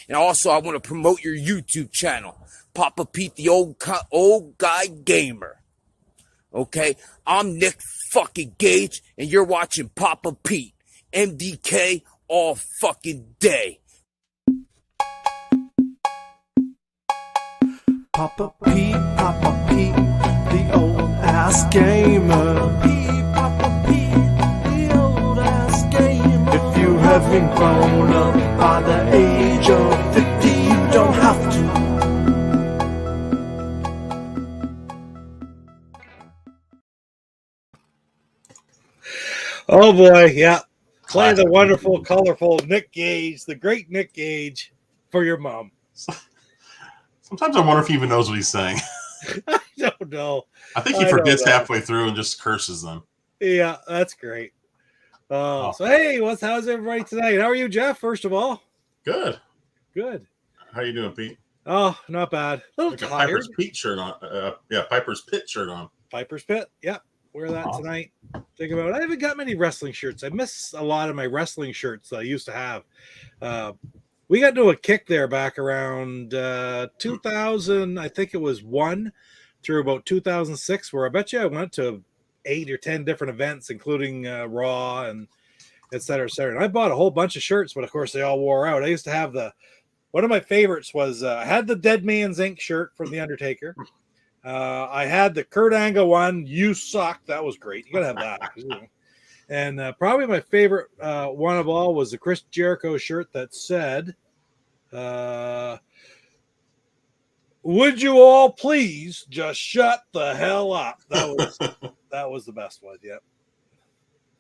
And also, I want to promote your YouTube channel, Papa Pete, the old guy gamer. Okay, I'm Nick fucking Gage, and you're watching Papa Pete, MDK all fucking day. Papa Pete, the old ass gamer. Papa Pete, the old ass gamer. If you haven't grown up by the age of 50, you don't have to. Oh boy, yeah. Play the wonderful, colorful Nick Gage, the great Nick Gage, for your mom. Sometimes I wonder if he even knows what he's saying. I don't know. I think he forgets halfway through and just curses them. Yeah, that's great. So hey, how's everybody tonight? How are you, Jeff? First of all, good. How you doing, Pete? Oh, not bad. A little tired. Piper's Pete shirt on. Piper's Pit shirt on. Piper's Pit. Yeah, wear that tonight. Think about it. I haven't got many wrestling shirts. I miss a lot of my wrestling shirts that I used to have. We got into a kick there back around 2000, I think it was 1 through about 2006, where I bet you I went to 8 or 10 different events, including Raw and et cetera, et cetera. And I bought a whole bunch of shirts, but of course they all wore out. I used to have one of my favorites was I had the Dead Man's Inc. shirt from The Undertaker. I had the Kurt Angle one, You Suck. That was great. You got to have that. And probably my favorite one of all was the Chris Jericho shirt that said, would you all please just shut the hell up? That was the best one. Yeah.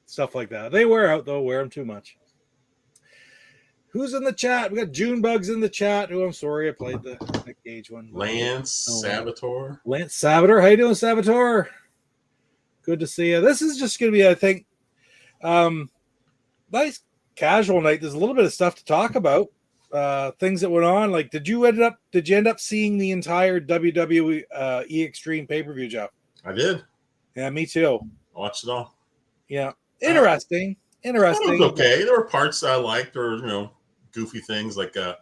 Stuff like that. They wear out, though. Wear them too much. Who's in the chat? We got Junebugs in the chat. Oh, I'm sorry. I played the Nick Gage one. Lance Saboteur. Lance Saboteur. How you doing, Saboteur? Good to see you. This is just going to be, I think, nice casual night. There's a little bit of stuff to talk about. Things that went on. Like, did you end up seeing the entire WWE Extreme pay-per-view, Jeff? I did. Yeah, me too. I watched it all. Yeah. Interesting. It was okay. There were parts I liked, or goofy things like that.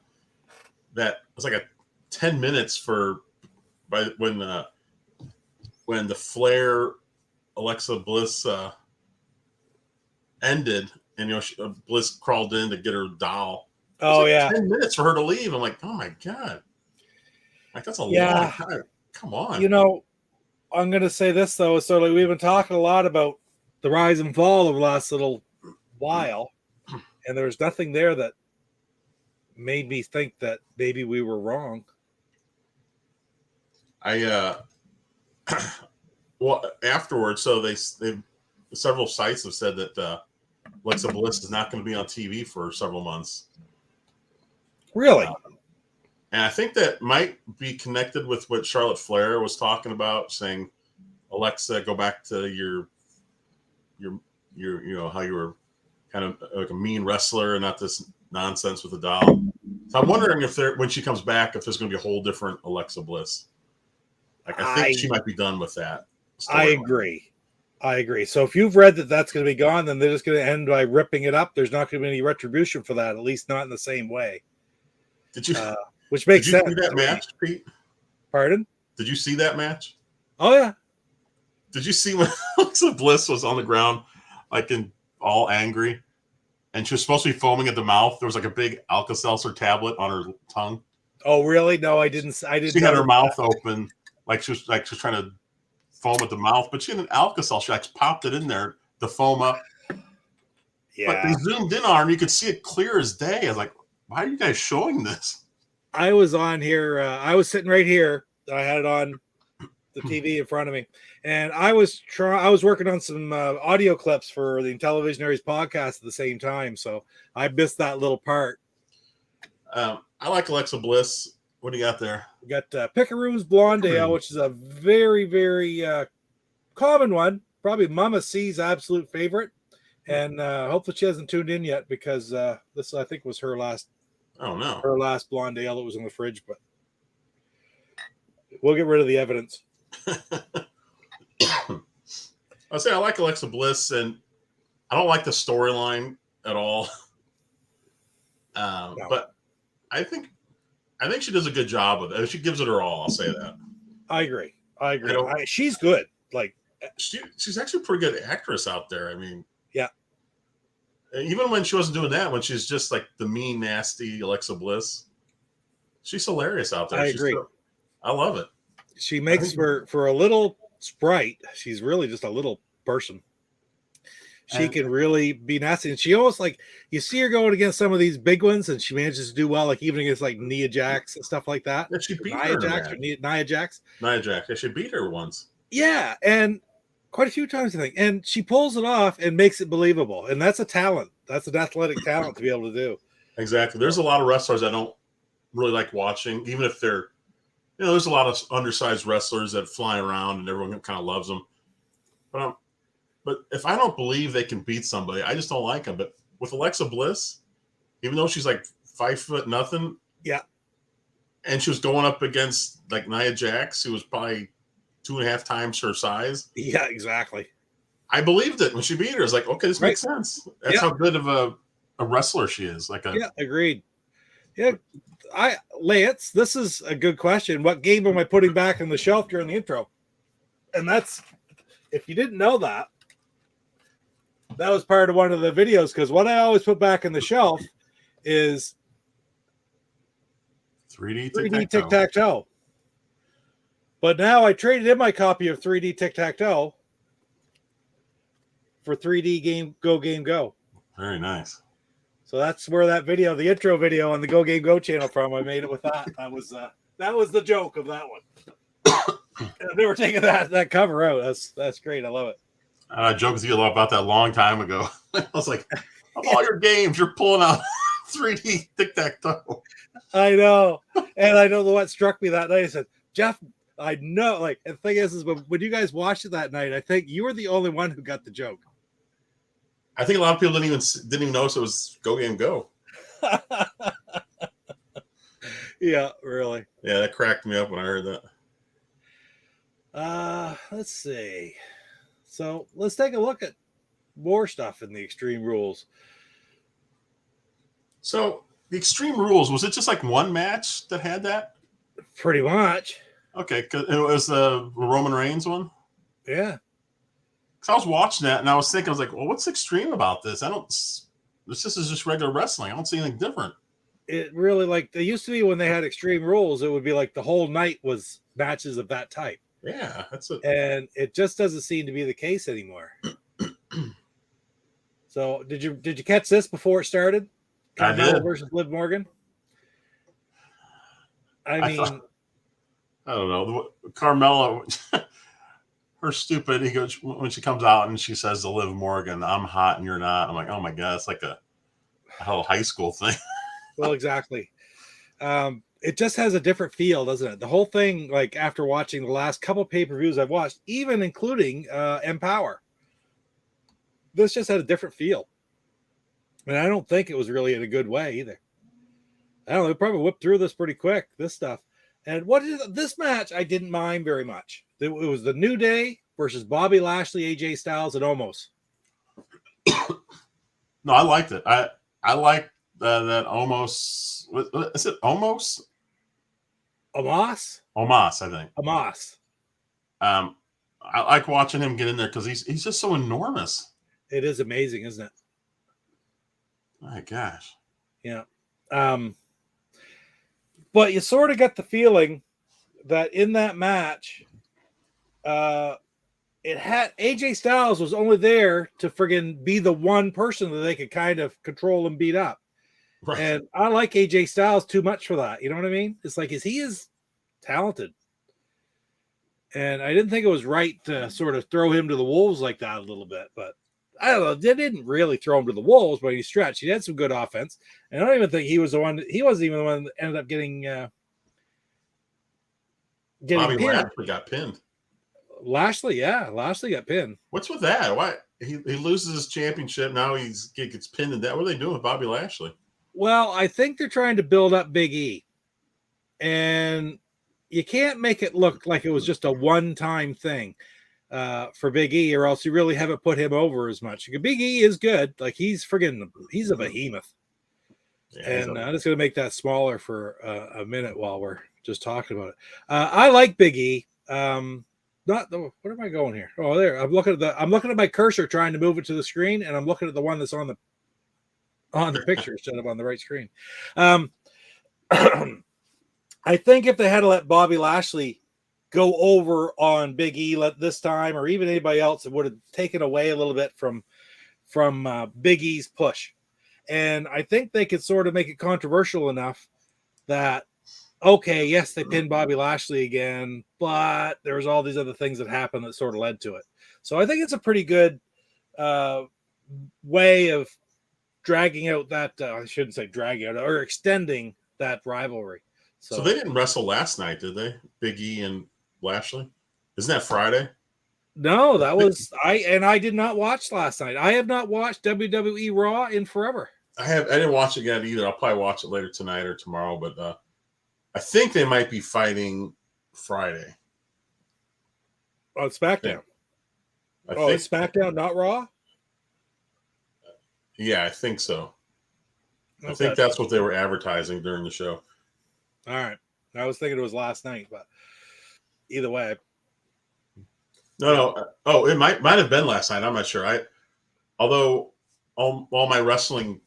It was like a 10 minutes when the Flair Alexa Bliss ended, and Bliss crawled in to get her doll. Oh, yeah. 10 minutes for her to leave. I'm like, oh my God. Like, that's a long time. Come on. I'm going to say this, though. So, like, we've been talking a lot about the rise and fall of the last little while, and there's nothing there that made me think that maybe we were wrong. Well, afterwards, so they several sites have said that Alexa Bliss is not going to be on TV for several months. Really? And I think that might be connected with what Charlotte Flair was talking about, saying, Alexa, go back to your how you were kind of like a mean wrestler and not this nonsense with the doll. So I'm wondering if when she comes back, if there's going to be a whole different Alexa Bliss. Like, I think she might be done with that. I agree. So if you've read that that's going to be gone, then they're just going to end by ripping it up. There's not going to be any retribution for that, at least not in the same way. Did you? Which makes sense. Did you see that match, Pete? Pardon? Did you see that match? Oh yeah. Did you see when Alexa Bliss was on the ground, like all angry, and she was supposed to be foaming at the mouth? There was like a big Alka-Seltzer tablet on her tongue. Oh really? No, I didn't. She had her mouth open, like she was trying to foam at the mouth, but she had an Alka-Seltzer. She like popped it in there to foam up. Yeah. But they zoomed in on her, and you could see it clear as day. I was like, why are you guys showing this? I was on here. I was sitting right here. I had it on the TV in front of me, and I was working on some audio clips for the Televisionaries podcast at the same time, so I missed that little part. I like Alexa Bliss. What do you got there? We got Picaroon's Blondale, which is a very, very common one. Probably Mama C's absolute favorite, and hopefully she hasn't tuned in yet, because this I think was her last. Oh no, her last Blondale that was in the fridge, but we'll get rid of the evidence. I'll say I like Alexa Bliss, and I don't like the storyline at all. No. But I think she does a good job with it. She gives it her all. I'll say that. I agree. She's good. Like she's actually a pretty good actress out there. I mean, yeah. Even when she wasn't doing that, when she's just like the mean, nasty Alexa Bliss, she's hilarious out there. I agree. I love it. She makes for a little sprite. She's really just a little person. She can really be nasty, and she almost like you see her going against some of these big ones, and she manages to do well, like even against like Nia Jax and stuff like that. Yeah, she beat Nia her. Jax or Nia Jax. Nia Jax. Yeah, she beat her once. Yeah, and quite a few times I think, and she pulls it off and makes it believable, and that's a talent. That's an athletic talent to be able to do. Exactly. There's a lot of wrestlers I don't really like watching, even if they're, there's a lot of undersized wrestlers that fly around and everyone kind of loves them. But if I don't believe they can beat somebody, I just don't like them. But with Alexa Bliss, even though she's like 5'0", yeah, and she was going up against like Nia Jax, who was probably 2.5 times her size. Yeah, exactly. I believed it when she beat her. It's like, okay, this makes sense. That's how good of a wrestler she is. Agreed. Yeah, Lance, this is a good question. What game am I putting back on the shelf during the intro? And that's, if you didn't know that was part of one of the videos, because what I always put back on the shelf is 3D tic-tac-toe. But now I traded in my copy of 3D tic-tac-toe for 3D GoGameGo. Very nice. So that's where that video, the intro video on the GoGameGo channel from, I made it with that. That was the joke of that one. I've never taken that cover out. That's great. I love it. I joked with you a lot about that a long time ago. I was like, of all your games, you're pulling out 3D tic-tac-toe. I know. And I know what struck me that night. I said, Jeff, I know. Like, the thing is when you guys watched it that night, I think you were the only one who got the joke. I think a lot of people didn't even notice it was GoGameGo. Yeah, really. Yeah, that cracked me up when I heard that. Let's see. So let's take a look at more stuff in the Extreme Rules. So the Extreme Rules, was it just like one match that had that? Pretty much. Okay, because it was the Roman Reigns one? Yeah. Because I was watching that and I was thinking, I was like, well, what's extreme about this? This is just regular wrestling. I don't see anything different. It really, like, they used to be when they had Extreme Rules, it would be like the whole night was matches of that type. Yeah, that's it. And it just doesn't seem to be the case anymore. So did you catch this before it started? I did. Versus Liv Morgan. I don't know. Carmella, her stupid. He goes when she comes out and she says to Liv Morgan, "I'm hot and you're not." I'm like, oh my god, it's like a whole high school thing. Well, exactly. It just has a different feel, doesn't it? The whole thing, like after watching the last couple pay-per-views I've watched, even including Empower, this just had a different feel. And I don't think it was really in a good way either. I don't know, they probably whipped through this pretty quick, this stuff. And this match I didn't mind very much. It was the New Day versus Bobby Lashley, AJ Styles, and Omos. No, I liked it. I like that Omos. Is it Omos? Omos, I think. Omos. I like watching him get in there because he's just so enormous. It is amazing, isn't it? My gosh. Yeah. But you sort of got the feeling that in that match, it had AJ Styles was only there to friggin' be the one person that they could kind of control and beat up. Right. And I like AJ Styles too much for that. You know what I mean? It's like, he is talented. And I didn't think it was right to sort of throw him to the wolves like that a little bit, but I don't know. They didn't really throw him to the wolves, but he stretched. He had some good offense. And I don't even think he was the one. He wasn't even the one that ended up getting Bobby pinned. Lashley got pinned. Lashley got pinned. What's with that? Why he loses his championship now? He gets pinned in that. What are they doing with Bobby Lashley? Well, I think they're trying to build up Big E, and you can't make it look like it was just a one-time thing for Big E, or else you really haven't put him over as much. Big E is good. Like, he's a behemoth. Yeah, And I'm just going to make that smaller for a minute while we're just talking about it. I like Big E. Not the. Where am I going here? Oh, there. I'm looking at my cursor, trying to move it to the screen, and I'm looking at the one that's on the picture instead of on the right screen. I think if they had to let Bobby Lashley go over on Big E this time, or even anybody else, it would have taken away a little bit from Big E's push. And I think they could sort of make it controversial enough that, okay, yes, they pinned Bobby Lashley again, but there was all these other things that happened that sort of led to it. So I think it's a pretty good way of dragging out that, I shouldn't say dragging out, or extending that rivalry. So they didn't wrestle last night, did they? Big E and Lashley? Isn't that Friday? No, that was I did not watch last night. I have not watched WWE Raw in forever. I didn't watch it yet either. I'll probably watch it later tonight or tomorrow, but I think they might be fighting Friday. On SmackDown. I think It's SmackDown, not Raw? Yeah, I think so. Okay. I think that's what they were advertising during the show. All right. I was thinking it was last night, but either way. No. Oh, it might have been last night. I'm not sure. Although all my wrestling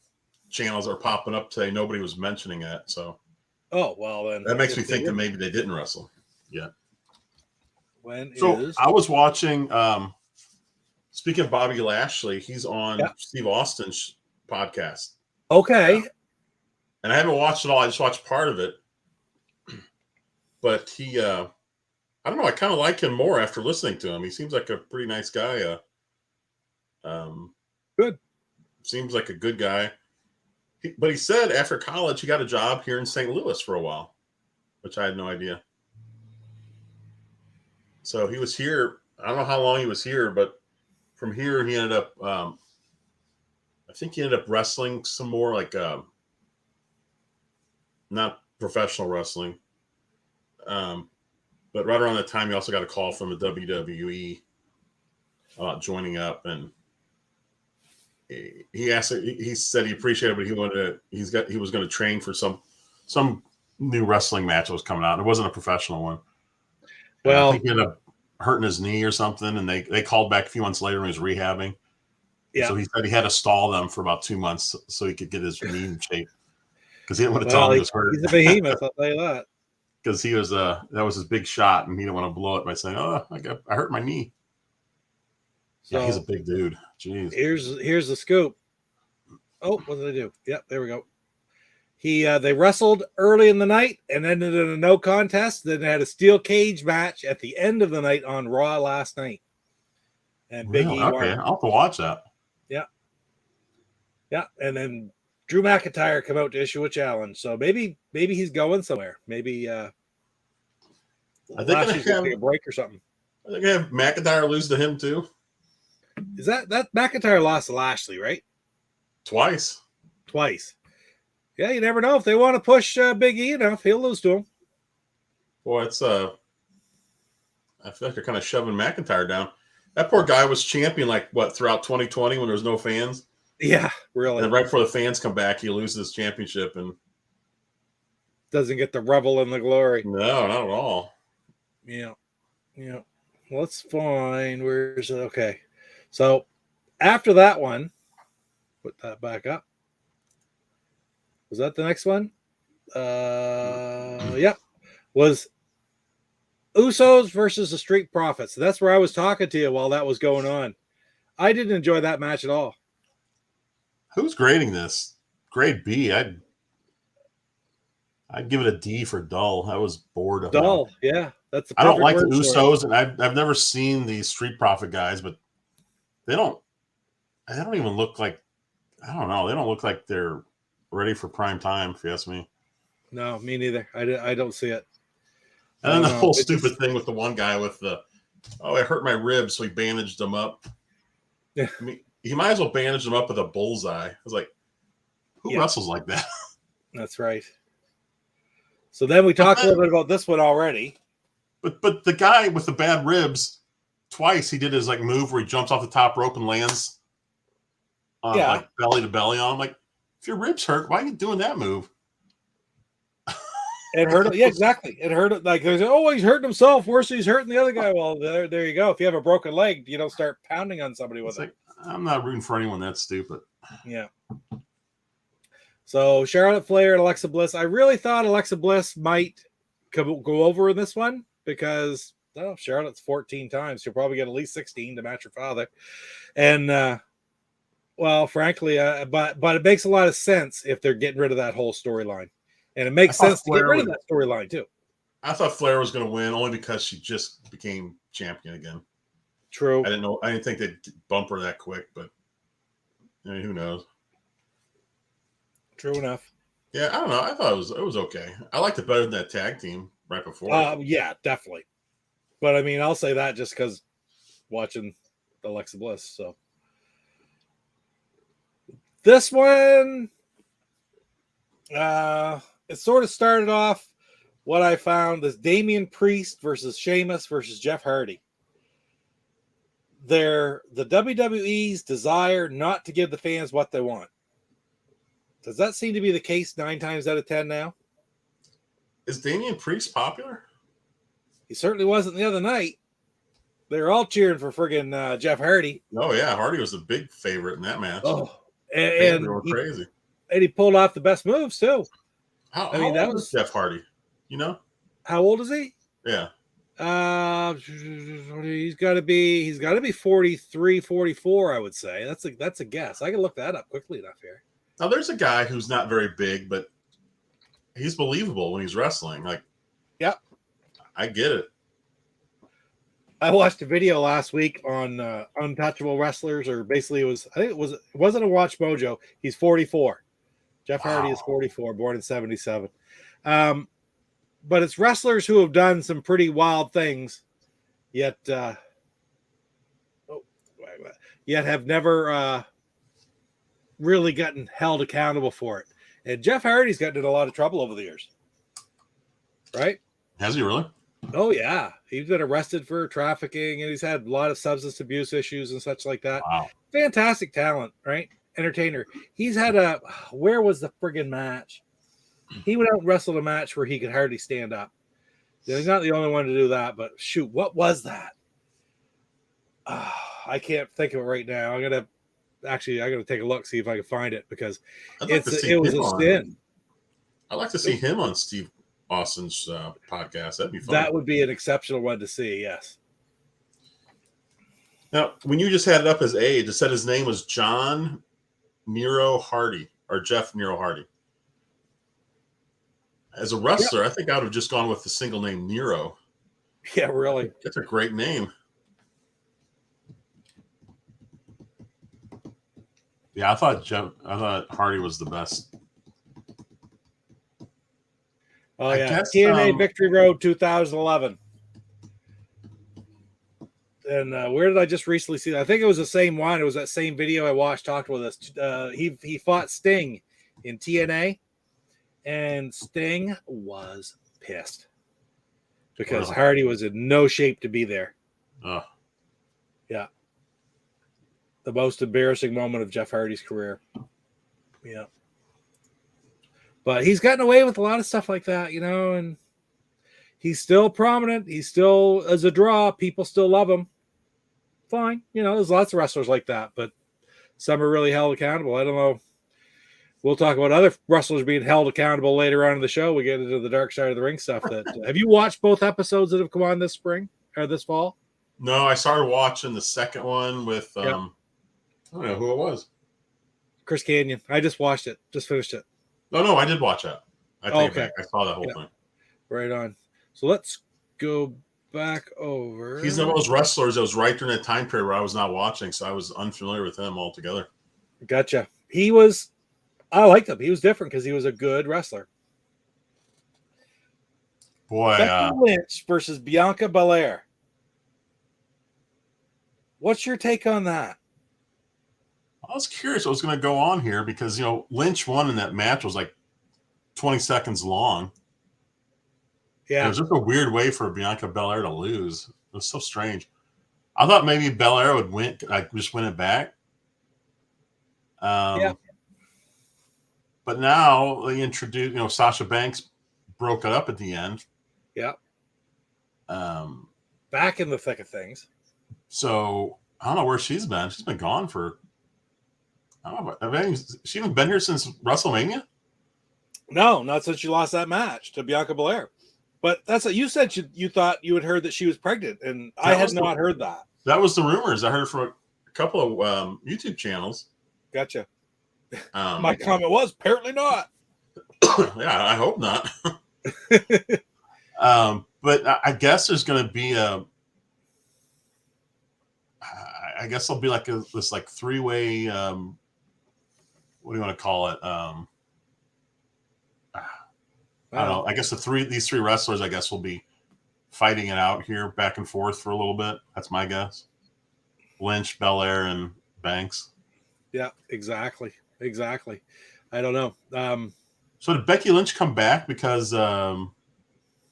channels are popping up today, nobody was mentioning that. So, oh well, then that makes me think that maybe they didn't wrestle. Yeah. So I was watching. Speaking of Bobby Lashley, he's on Steve Austin's podcast. Okay. And I haven't watched it all. I just watched part of it. But he, I don't know. I kind of like him more after listening to him. He seems like a pretty nice guy. Good. Seems like a good guy. But he said after college, he got a job here in St. Louis for a while, which I had no idea. So he was here. I don't know how long he was here, but from here, he ended up, I think he ended up wrestling some more, like not professional wrestling. But right around that time, he also got a call from the WWE about joining up, and he asked. He said he appreciated it, but he was going to train for some new wrestling match that was coming out. It wasn't a professional one. Well, I think he ended up hurting his knee or something, and they called back a few months later when he was rehabbing. Yeah. So he said he had to stall them for about 2 months so he could get his knee in shape because he didn't want to tell him he was hurt. He's a behemoth, I'll tell you that. Because he was that was his big shot, and he didn't want to blow it by saying, "Oh, I hurt my knee." So, yeah, he's a big dude. Jeez. Here's the scoop. Oh, what did I do? Yep, there we go. They wrestled early in the night and ended in a no contest. Then they had a steel cage match at the end of the night on Raw last night. And Big E won. Okay, I'll have to watch that. Yeah. Yeah, and then Drew McIntyre come out to issue a challenge. So maybe he's going somewhere. Maybe I think he's going to take a break or something. I think I have McIntyre lose to him too. Is that McIntyre lost to Lashley, right? Twice. Yeah, you never know. If they want to push Big E enough, he'll lose to him. Boy, it's I feel like they're kind of shoving McIntyre down. That poor guy was champion throughout 2020 when there was no fans. Yeah, really. And right before the fans come back, he loses his championship and doesn't get the revel in the glory. No, not at all. Yeah. Let's find where's it? Okay. So after that one, put that back up. Was that the next one? Yep. Was Usos versus the Street Profits. That's where I was talking to you while that was going on. I didn't enjoy that match at all. Who's grading this? Grade B. I'd give it a D for dull. I was bored of it. Dull, yeah. That's I don't like the Usos, and I've never seen these Street Profit guys, but they don't even look like, I don't know. They don't look like they're ready for prime time, if you ask me. No, me neither. I don't see it. And then the whole stupid thing with the one guy with I hurt my ribs, so he bandaged them up. Yeah. I mean, he might as well bandage them up with a bullseye. I was like, who wrestles like that? That's right. So then we talked a little bit about this one already. But the guy with the bad ribs, twice he did his move where he jumps off the top rope and lands on belly to belly on. I'm like, if your ribs hurt, why are you doing that move? It hurt him. Yeah, exactly. It hurt him. Like, he's hurting himself worse than he's hurting the other guy. Well, there you go. If you have a broken leg, you don't start pounding on somebody with it. I'm not rooting for anyone that's stupid. Yeah. So Charlotte Flair and Alexa Bliss. I really thought Alexa Bliss might go over in this one because Charlotte's 14 times. She'll probably get at least 16 to match her father. And well, frankly, but it makes a lot of sense if they're getting rid of that whole storyline. And it makes sense to get rid of that storyline too. I thought Flair was going to win only because she just became champion again. True. I didn't think they'd bump her that quick, but I mean, who knows? True enough. Yeah, I don't know. I thought it was okay. I liked it better than that tag team right before. Yeah, definitely. But I mean, I'll say that just because watching Alexa Bliss. So this one, it sort of started off what I found as Damian Priest versus Sheamus versus Jeff Hardy. The WWE's desire not to give the fans what they want. Does that seem to be the case 9 times out of 10 now? Is Damian Priest popular? He certainly wasn't the other night. They were all cheering for friggin' Jeff Hardy. Oh, yeah. Hardy was a big favorite in that match. Oh, and crazy. And he pulled off the best moves, too. How old is Jeff Hardy? You know? How old is he? Yeah. He's got to be 43, 44, I would say. That's a guess. I can look that up quickly enough here. Now, there's a guy who's not very big, but he's believable when he's wrestling. Like, yeah, I get it. I watched a video last week on untouchable wrestlers, or basically it wasn't a Watch Mojo. He's 44. Jeff Hardy is 44, born in 77. But it's wrestlers who have done some pretty wild things, yet have never really gotten held accountable for it. And Jeff Hardy's gotten in a lot of trouble over the years. Right? Has he really? Oh, yeah. He's been arrested for trafficking, and he's had a lot of substance abuse issues and such like that. Wow. Fantastic talent, right? Entertainer. He's had where was the friggin' match? He went out and wrestled a match where he could hardly stand up. He's not the only one to do that, but shoot, what was that? I can't think of it right now. I gotta take a look, see if I can find it, because it was a sin. I'd like to see him on Steve Austin's podcast. That'd be fun. That would be an exceptional one to see. Yes. Now, when you just had it up as age, it said his name was John Nero Hardy, or Jeff Nero Hardy. As a wrestler, I think I would have just gone with the single name Nero. Yeah, really. That's a great name. Yeah, I thought Hardy was the best. Oh, yeah. TNA Victory Road 2011. And where did I just recently see that? I think it was the same one. It was that same video I watched, talked with us. He fought Sting in TNA, and Sting was pissed because Hardy was in no shape to be there. Oh. Yeah. The most embarrassing moment of Jeff Hardy's career. Yeah. But he's gotten away with a lot of stuff like that, and he's still prominent. He's still as a draw. People still love him. Fine. There's lots of wrestlers like that, but some are really held accountable. I don't know. We'll talk about other wrestlers being held accountable later on in the show. We get into the Dark Side of the Ring stuff. Have you watched both episodes that have come on this spring or this fall? No, I started watching the second one with I don't know who it was. Chris Kanyon. I just watched it. Just finished it. No, I did watch that. I saw that whole thing. Right on. So let's go back over. He's one of those wrestlers that was right during that time period where I was not watching, so I was unfamiliar with him altogether. Gotcha. I liked him. He was different because he was a good wrestler. Boy, Becky Lynch versus Bianca Belair. What's your take on that? I was curious what was going to go on here because, Lynch won in that match was like 20 seconds long. Yeah. It was just a weird way for Bianca Belair to lose. It was so strange. I thought maybe Belair would win, just win it back. But now they introduced, Sasha Banks broke it up at the end. Yeah. Um, Back in the thick of things. So I don't know where she's been. She's been gone for. I don't know. Has she even been here since WrestleMania? No, not since you lost that match to Bianca Belair. But that's what you said. You thought you had heard that she was pregnant, and I had not heard that. That was the rumors I heard from a couple of YouTube channels. Gotcha. My comment was apparently not. Yeah, I hope not. But I guess there's going to be I guess there'll be like this like three-way. What do you want to call it? I don't know. I guess these three wrestlers, I guess, will be fighting it out here back and forth for a little bit. That's my guess. Lynch, Belair, and Banks. Yeah, exactly. I don't know. So did Becky Lynch come back because I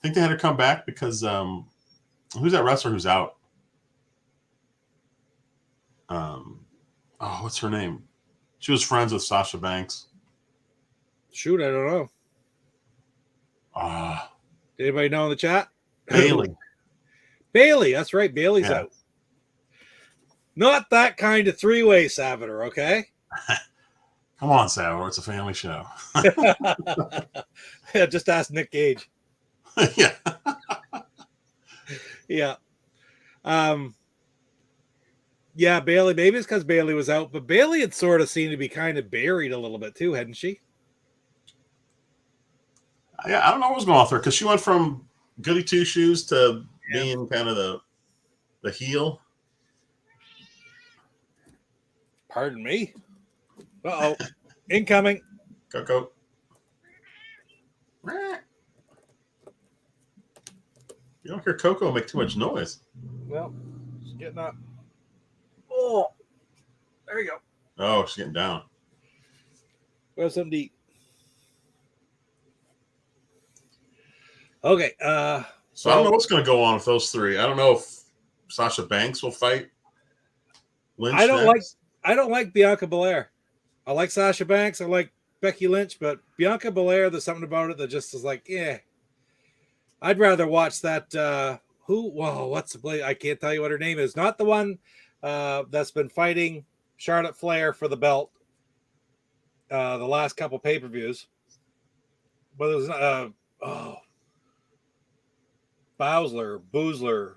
think they had her come back because who's that wrestler who's out? What's her name? She was friends with Sasha Banks. Shoot, I don't know. Anybody know in the chat? Bailey. That's right. Bailey's out. Not that kind of three-way, Saviter, okay? Come on, Saviter. It's a family show. Yeah, just ask Nick Gage. Yeah. Yeah. Yeah, Bailey. Maybe it's because Bailey was out, but Bailey had sort of seemed to be kind of buried a little bit too, hadn't she? Yeah, I don't know what was going on with her because she went from goody two shoes to being kind of the heel. Pardon me. Uh-oh. Incoming. Go. You don't hear Coco make too much noise. Well, she's getting up. Oh, there you go. Oh, she's getting down. We have something to eat. Okay. So I don't know what's going to go on with those three. I don't know if Sasha Banks will fight Lynch. I don't like Bianca Belair. I like Sasha Banks. I like Becky Lynch, but Bianca Belair, there's something about it that just is like, yeah. I'd rather watch that. What's the play? I can't tell you what her name is. Not the one that's been fighting Charlotte Flair for the belt the last couple pay-per-views. But it was Boozler.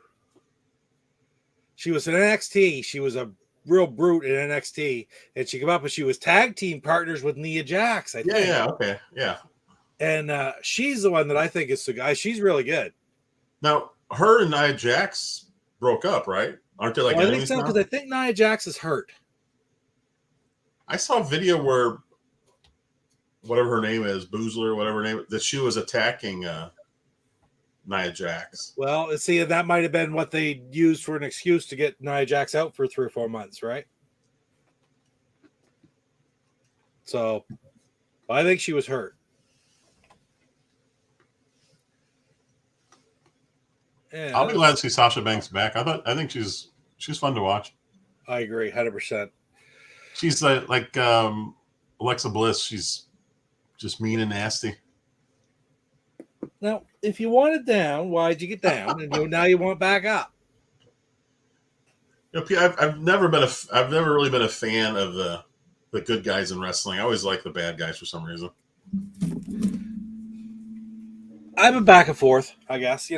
She was in NXT. She was a real brute in NXT, and she came up and she was tag team partners with Nia Jax. I think. Yeah. Okay. Yeah. And she's the one that I think is the guy. She's really good. Now, her and Nia Jax broke up, right? Aren't they like enemies? I think so, because I think Nia Jax is hurt. I saw a video where whatever her name is, Boozler, whatever her name, that she was attacking Nia Jax. Well, see, that might have been what they used for an excuse to get Nia Jax out for 3 or 4 months, right? So, I think she was hurt. Yeah, I'll be glad to see Sasha Banks back. I think she's fun to watch. I agree, 100%. She's like Alexa Bliss. She's just mean and nasty. Now, if you want it down, why'd you get down? And now you want it back up. I've never really been a fan of the good guys in wrestling. I always like the bad guys for some reason. I've been back and forth, I guess.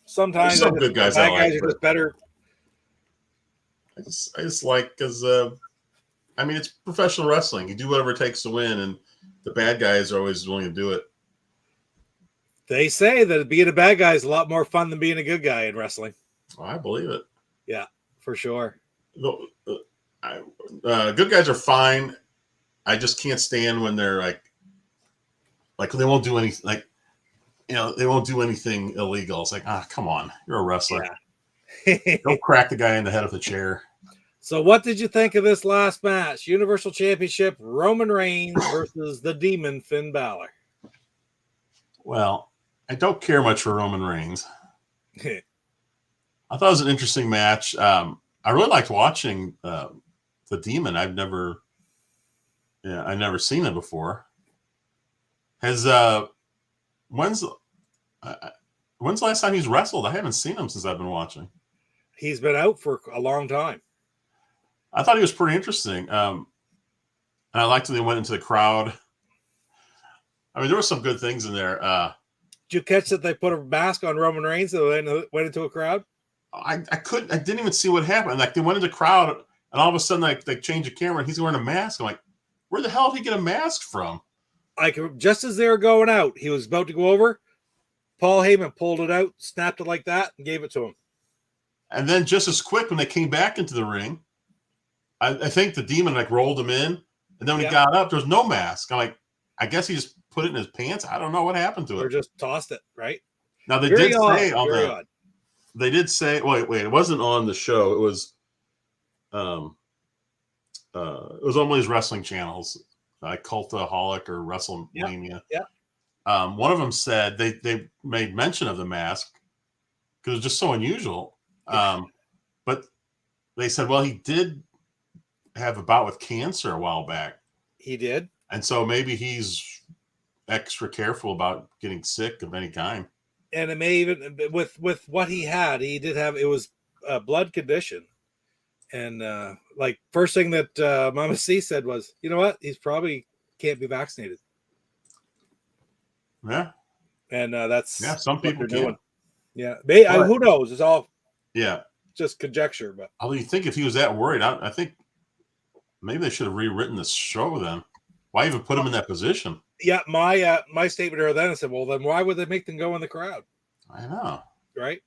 Sometimes some good guys bad I guys like, are just better. I just like because it's professional wrestling. You do whatever it takes to win, and the bad guys are always willing to do it. They say that being a bad guy is a lot more fun than being a good guy in wrestling. Oh, I believe it. Yeah, for sure. Good guys are fine. I just can't stand when they're like they won't do anything. They won't do anything illegal. It's like, come on, you're a wrestler. Yeah. Don't crack the guy in the head with a chair. So what did you think of this last match? Universal Championship, Roman Reigns versus the Demon Finn Balor. Well, I don't care much for Roman Reigns. I thought it was an interesting match. I really liked watching the Demon. I've never seen him before. Has when's the last time he's wrestled? I haven't seen him since I've been watching. He's been out for a long time. I thought he was pretty interesting. And I liked when they went into the crowd. I mean, there were some good things in there. Did you catch that they put a mask on Roman Reigns and went into a crowd? I didn't even see what happened. Like they went into the crowd, and all of a sudden, like they changed the camera, and he's wearing a mask. I'm like, where the hell did he get a mask from? Like just as they were going out, he was about to go over. Paul Heyman pulled it out, snapped it like that, and gave it to him. And then just as quick when they came back into the ring, I think the Demon like rolled him in, and then when he got up, there was no mask. I'm like, I guess he just put it in his pants. I don't know what happened to it. Or just tossed it, right? Now they Very did odd, say on very the odd. They did say wait, it wasn't on the show. It was on one of these wrestling channels, like Cultaholic or WrestleMania. Yeah. One of them said they made mention of the mask because it was just so unusual. But they said, well, he did have a bout with cancer a while back. He did. And so maybe he's extra careful about getting sick of any kind. And it may even, with what he had, he did have, it was a blood condition. And like first thing that Mama C said was, you know what? He's probably can't be vaccinated. Yeah. And that's some people can. Yeah. Who knows? It's all just conjecture. But although you think if he was that worried, I think maybe they should have rewritten the show then. Why even put him in that position? Yeah, my statement earlier then I said, well, then why would they make them go in the crowd? I know. Right?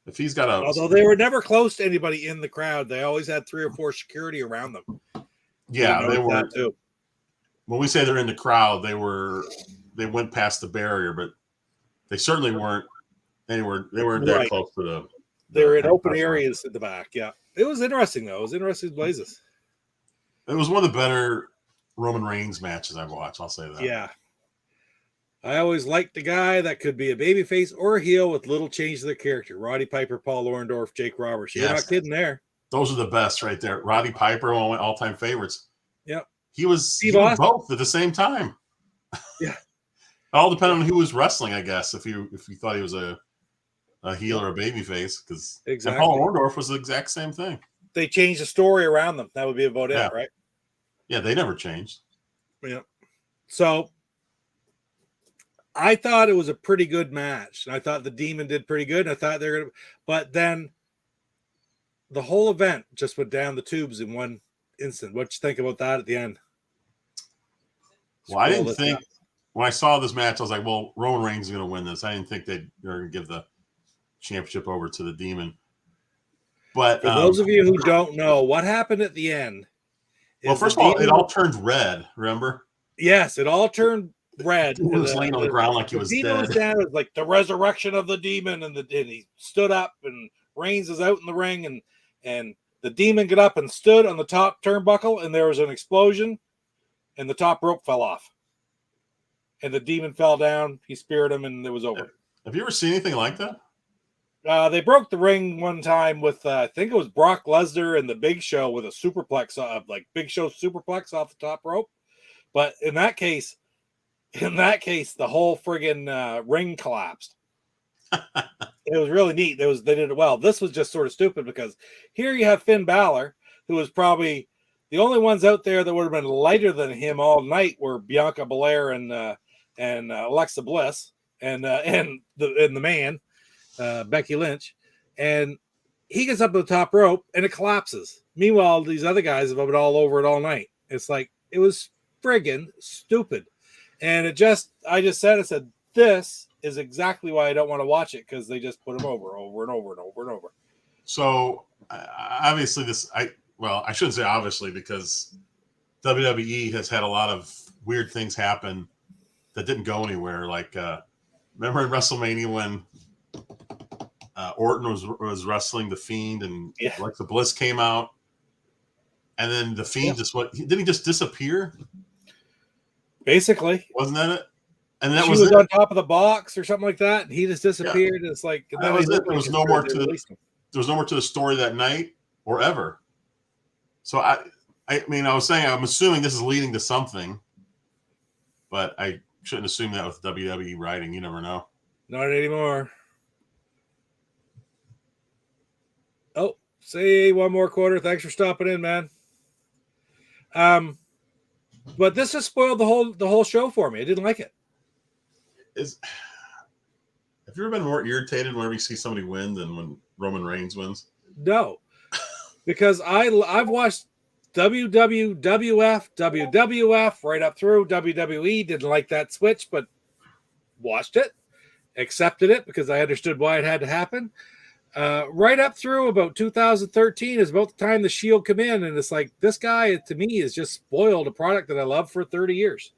If he's got although they were never close to anybody in the crowd, they always had 3 or 4 security around them. Yeah, they were too. When we say they're in the crowd, they went past the barrier, but they certainly weren't anywhere. They weren't that close to the. They were in open areas at the back. Yeah, it was interesting though. It was interesting blazes. It was one of the better Roman Reigns matches I've watched. I'll say that. Yeah, I always liked the guy that could be a babyface or a heel with little change to their character. Roddy Piper, Paul Orndorff, Jake Roberts. You're not kidding there. Those are the best right there. Roddy Piper, one of my all-time favorites. Yep. He was both at the same time. Yeah. All depending on who was wrestling, I guess. If you thought he was a heel or a babyface, because Paul Orndorff was the exact same thing. They changed the story around them. That would be about it, right? Yeah, they never changed. Yeah. So I thought it was a pretty good match. And I thought the Demon did pretty good. And I thought they're gonna, but then the whole event just went down the tubes in one instant. What you think about that at the end? Well, I didn't think when I saw this match, I was like, well, Roman Reigns is going to win this. I didn't think they were going to give the championship over to the Demon. But for those of you who don't know, what happened at the end? Well, first of all, it all turned red. Remember? Yes, it all turned red. He was laying on the ground like he was dead. Was down, it was like the resurrection of the Demon, and he stood up, and Reigns is out in the ring, and the Demon got up and stood on the top turnbuckle, and there was an explosion, and the top rope fell off, and the Demon fell down. He speared him, and it was over. Have you ever seen anything like that? They broke the ring one time with I think it was Brock Lesnar and the Big Show with a superplex, like Big Show superplex off the top rope. But in that case, the whole friggin' ring collapsed. It was really neat. They did it well. This was just sort of stupid because here you have Finn Balor, who was probably the only ones out there that would have been lighter than him all night were Bianca Belair and Alexa Bliss and the man. Becky Lynch, and he gets up to the top rope and it collapses. Meanwhile, these other guys have been all over it all night. It's like, it was friggin' stupid. And I just said, this is exactly why I don't want to watch it, because they just put him over and over and over and over. So obviously I shouldn't say obviously, because WWE has had a lot of weird things happen that didn't go anywhere. Like, remember in WrestleMania when Orton was wrestling the Fiend, and Alexa Bliss came out, and then the Fiend didn't he just disappear? Basically, wasn't that it? And that was on top of the box or something like that, and he just disappeared. Yeah. It's like that was it. There was no more to the story that night or ever. So I mean, I was saying, I'm assuming this is leading to something, but I shouldn't assume that with WWE writing. You never know. Not anymore. Oh, say one more quarter. Thanks for stopping in, man. But this has spoiled the whole show for me. I didn't like it. Have you ever been more irritated whenever you see somebody win than when Roman Reigns wins? No, because I've watched WWF right up through WWE. Didn't like that switch, but watched it, accepted it because I understood why it had to happen. Right up through about 2013 is about the time the Shield come in, and it's like this guy to me has just spoiled a product that I love for 30 years.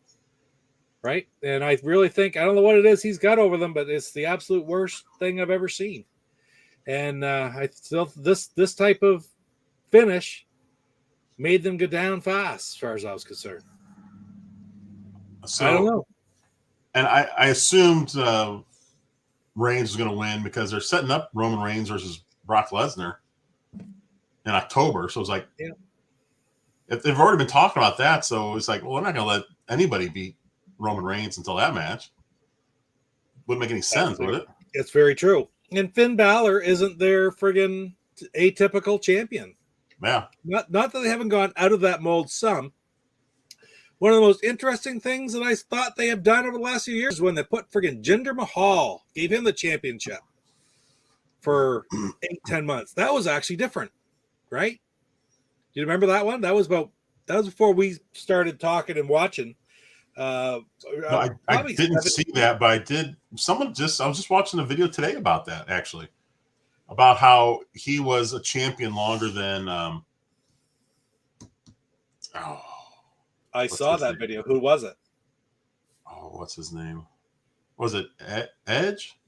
Right. And I really think, I don't know what it is he's got over them, but it's the absolute worst thing I've ever seen. And I still, this type of finish made them go down fast as far as I was concerned. So, I don't know. And I assumed Reigns was going to win because they're setting up Roman Reigns versus Brock Lesnar in October. So it's like, yeah. If they've already been talking about that. So it's like, well, we're not going to let anybody beat Roman Reigns until that match. Wouldn't make any sense, would it? It's very true. And Finn Balor isn't their friggin' atypical champion. Yeah. Not that they haven't gone out of that mold some. One of the most interesting things that I thought they have done over the last few years is when they put friggin' Jinder Mahal, gave him the championship for 8-10 months. That was actually different, right? Do you remember that one? That was before we started talking and watching. No, I didn't see that, but I did. I was just watching a video today about that, actually, about how he was a champion longer than. I saw that video. Who was it? Oh, what's his name? Was it Edge?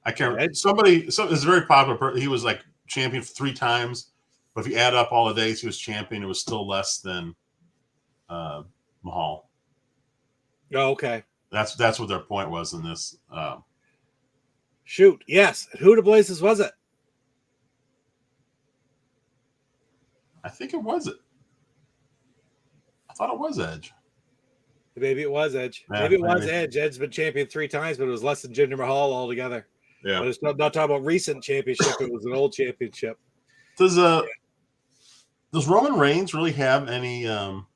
I can't remember. It's a very popular person. He was like champion 3 times, but if you add up all the days he was champion, it was still less than Mahal. Oh, okay. That's what their point was in this. Shoot, yes. Who to blazes was it? I think it was it. I thought it was Edge. Maybe it was Edge. Yeah, maybe it was Edge. Edge's been champion 3 times, but it was less than Jinder Mahal altogether. Yeah. But it's not talking about recent championship. It was an old championship. Does Roman Reigns really have any? I'm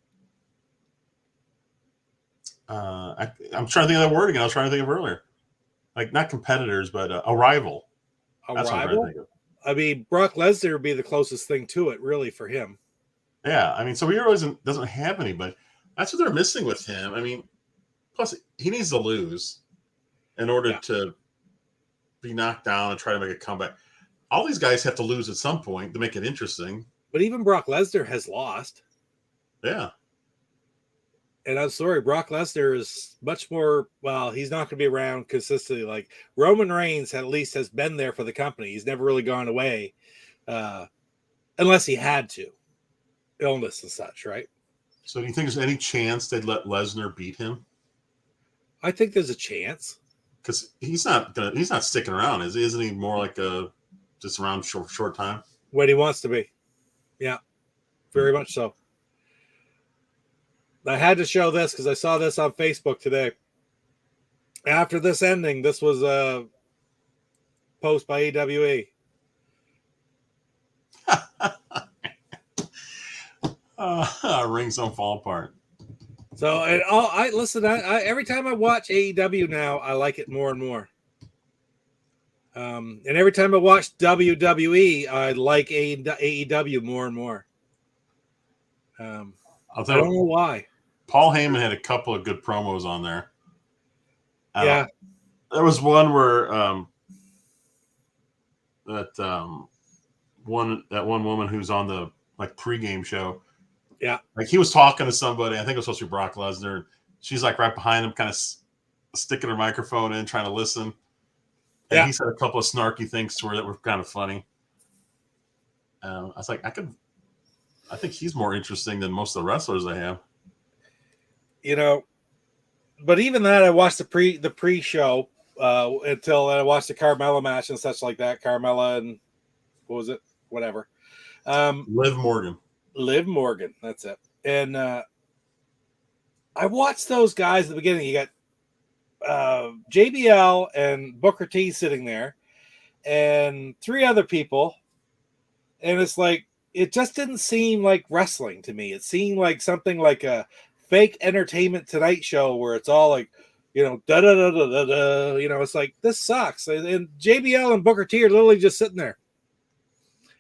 trying to think of that word again. I was trying to think of earlier, like not competitors, but a rival. That's what I'm trying to think of. I mean, Brock Lesnar would be the closest thing to it, really, for him. Yeah, I mean, so he really doesn't have anybody. That's what they're missing with him. I mean, plus he needs to lose in order to be knocked down and try to make a comeback. All these guys have to lose at some point to make it interesting. But even Brock Lesnar has lost. Yeah. And I'm sorry, Brock Lesnar is much more, well, he's not going to be around consistently. Like Roman Reigns at least has been there for the company. He's never really gone away unless he had to. Illness and such, right? So do you think there's any chance they'd let Lesnar beat him? I think there's a chance. Because he's not sticking around, isn't he? More like just around short time? When he wants to be. Yeah. Very much so. I had to show this because I saw this on Facebook today. After this ending, this was a post by AWE. Rings don't fall apart. So, I listen. I every time I watch AEW now, I like it more and more. And every time I watch WWE, I like AEW more and more. I don't know why. Paul Heyman had a couple of good promos on there. Yeah, there was one where that one woman who's on the like pregame show. Yeah, like he was talking to somebody. I think it was supposed to be Brock Lesnar. She's like right behind him, kind of sticking her microphone in, trying to listen. And he said a couple of snarky things to her that were kind of funny. I was like, I think he's more interesting than most of the wrestlers I have. You know, but even that, I watched the pre-show until I watched the Carmella match and such like that. Carmella and what was it? Whatever. Liv Morgan. That's it. And I watched those guys at the beginning. You got JBL and Booker T sitting there, and 3 other people, and it's like it just didn't seem like wrestling to me. It seemed like something like a fake Entertainment Tonight show where it's all like, da da da da da da. It's like this sucks. And JBL and Booker T are literally just sitting there,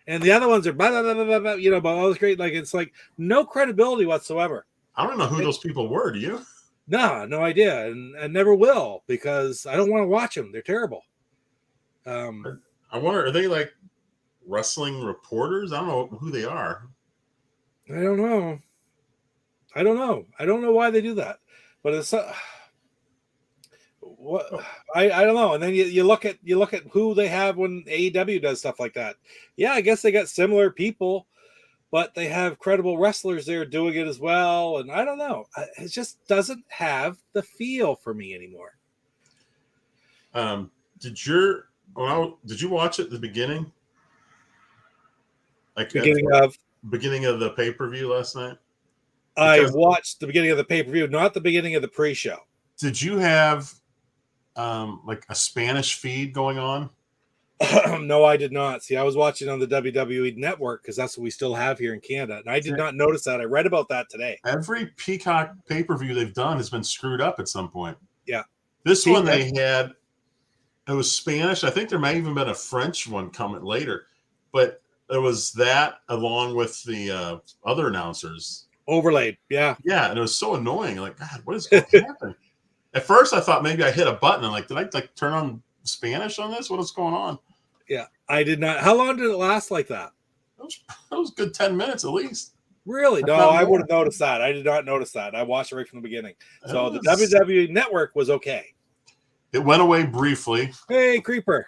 and the other ones are blah, blah, blah, blah, blah, but all this great. Like it's like no credibility whatsoever. I don't know who those people were. Do you? No idea, and never will because I don't want to watch them. They're terrible. I wonder, are they like wrestling reporters? I don't know who they are. I don't know. I don't know why they do that, but it's what I don't know. And then you look at who they have when AEW does stuff like that. Yeah, I guess they got similar people, but they have credible wrestlers there doing it as well. And I don't know. It just doesn't have the feel for me anymore. Did you watch it at the beginning? Like beginning of the pay-per-view last night? I watched the beginning of the pay-per-view, not the beginning of the pre-show. Did you have like a Spanish feed going on? No, I did not. See, I was watching on the WWE Network because that's what we still have here in Canada, and I did not notice that. I read about that today. Every Peacock pay-per-view they've done has been screwed up at some point. Yeah. This one they had, it was Spanish. I think there might even been a French one coming later, but it was that along with the other announcers. Overlaid, yeah. Yeah, and it was so annoying. Like, God, what is happening? At first, I thought maybe I hit a button. I'm like, did I like turn on Spanish on this? What is going on? Yeah, I did not. How long did it last like that? It was a good 10 minutes at least. Really? No, I would have noticed that. I did not notice that. I watched it right from the beginning. So the WWE Network was okay. It went away briefly. Hey, Creeper.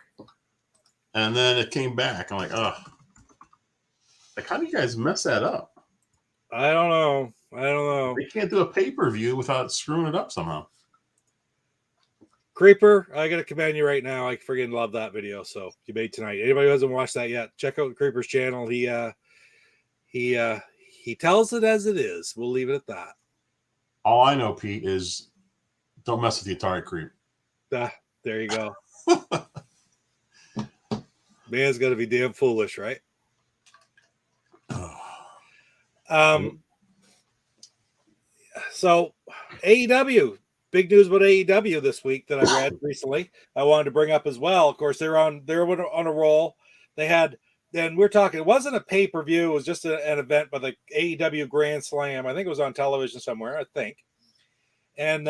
And then it came back. I'm like, oh. Like, how do you guys mess that up? I don't know. They can't do a pay-per-view without screwing it up somehow. Creeper, I got to commend you right now. I freaking love that video. So you made tonight. Anybody who hasn't watched that yet, check out Creeper's channel. He tells it as it is. We'll leave it at that. All I know, Pete, is don't mess with the Atari creep. There you go. Man's got to be damn foolish, right? So AEW, big news about AEW this week that I read recently. I wanted to bring up as well. Of course, they're on a roll. They had, then we're talking, it wasn't a pay-per-view, it was just an event by the AEW Grand Slam. I think it was on television somewhere, I think. And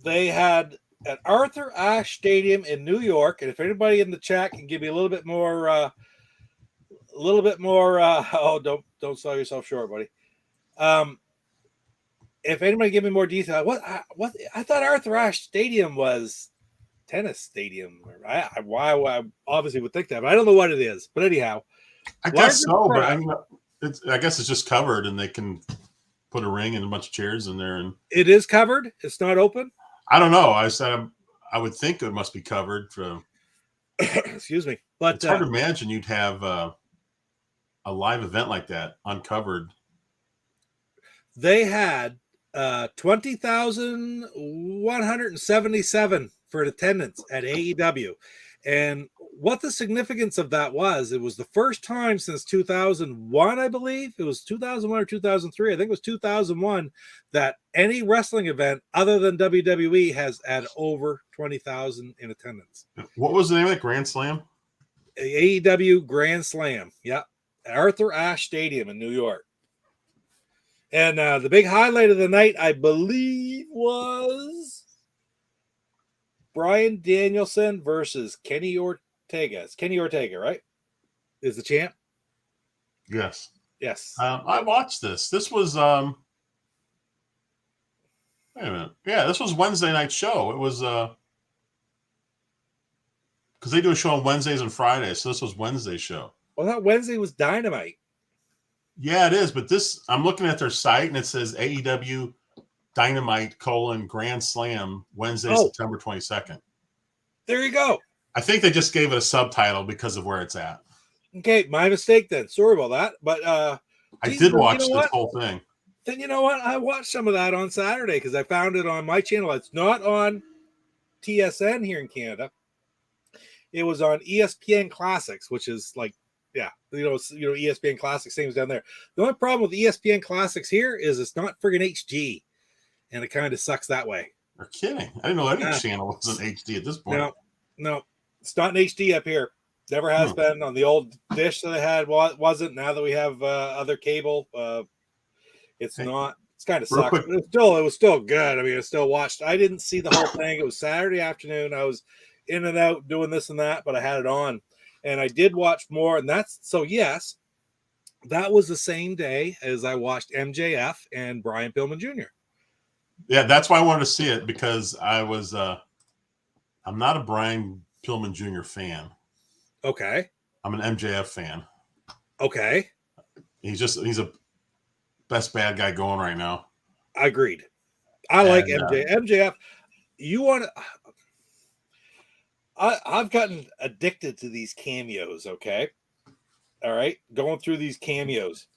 they had at Arthur Ashe Stadium in New York. And if anybody in the chat can give me a little bit more don't sell yourself short, buddy. If anybody give me more detail, what I thought Arthur Ashe Stadium was tennis stadium. I obviously would think that, but I don't know what it is. But anyhow, I guess so. But I guess it's just covered, and they can put a ring and a bunch of chairs in there. And it is covered. It's not open. I don't know. I said I would think it must be covered for. Excuse me, but it's hard to imagine you'd have a live event like that uncovered. They had 20,177 for attendance at AEW. And what the significance of that was, it was the first time since 2001, I believe. It was 2001 or 2003. I think it was 2001 that any wrestling event other than WWE has had over 20,000 in attendance. What was the name of that Grand Slam? AEW Grand Slam. Yeah. Arthur Ashe Stadium in New York. And the big highlight of the night, I believe, was Bryan Danielson versus Kenny Ortega. It's Kenny Ortega, right? Is the champ? Yes. Yes. I watched this. This was wait a minute. Yeah, this was Wednesday night show. It was because they do a show on Wednesdays and Fridays, so this was Wednesday's show. Well, that Wednesday was Dynamite. Yeah, it is. But this, I'm looking at their site and it says AEW Dynamite : Grand Slam Wednesday, September 22nd. There you go. I think they just gave it a subtitle because of where it's at. Okay, my mistake then. Sorry about that. But I did watch this whole thing. Then you know what? I watched some of that on Saturday because I found it on my channel. It's not on TSN here in Canada. It was on ESPN Classics, which is like, yeah, ESPN Classics, same as down there. The only problem with ESPN Classics here is it's not friggin' HD, and it kind of sucks that way. You're kidding. I didn't know any channel was in HD at this point. No, it's not in HD up here. Never has been. On the old dish that I had wasn't. Now that we have other cable, it's not. It's kind of sucks. But it was still good. I mean, I still watched. I didn't see the whole thing. It was Saturday afternoon. I was in and out doing this and that, but I had it on, and I did watch more. And that's so yes, that was the same day as I watched MJF and Brian Pillman Jr. Yeah, that's why I wanted to see it, because I was I'm not a Brian Pillman Jr. fan. Okay. I'm an MJF fan. Okay. He's a best bad guy going right now. Agreed. I like MJF. You want to I've gotten addicted to these cameos, okay? All right. Going through these cameos.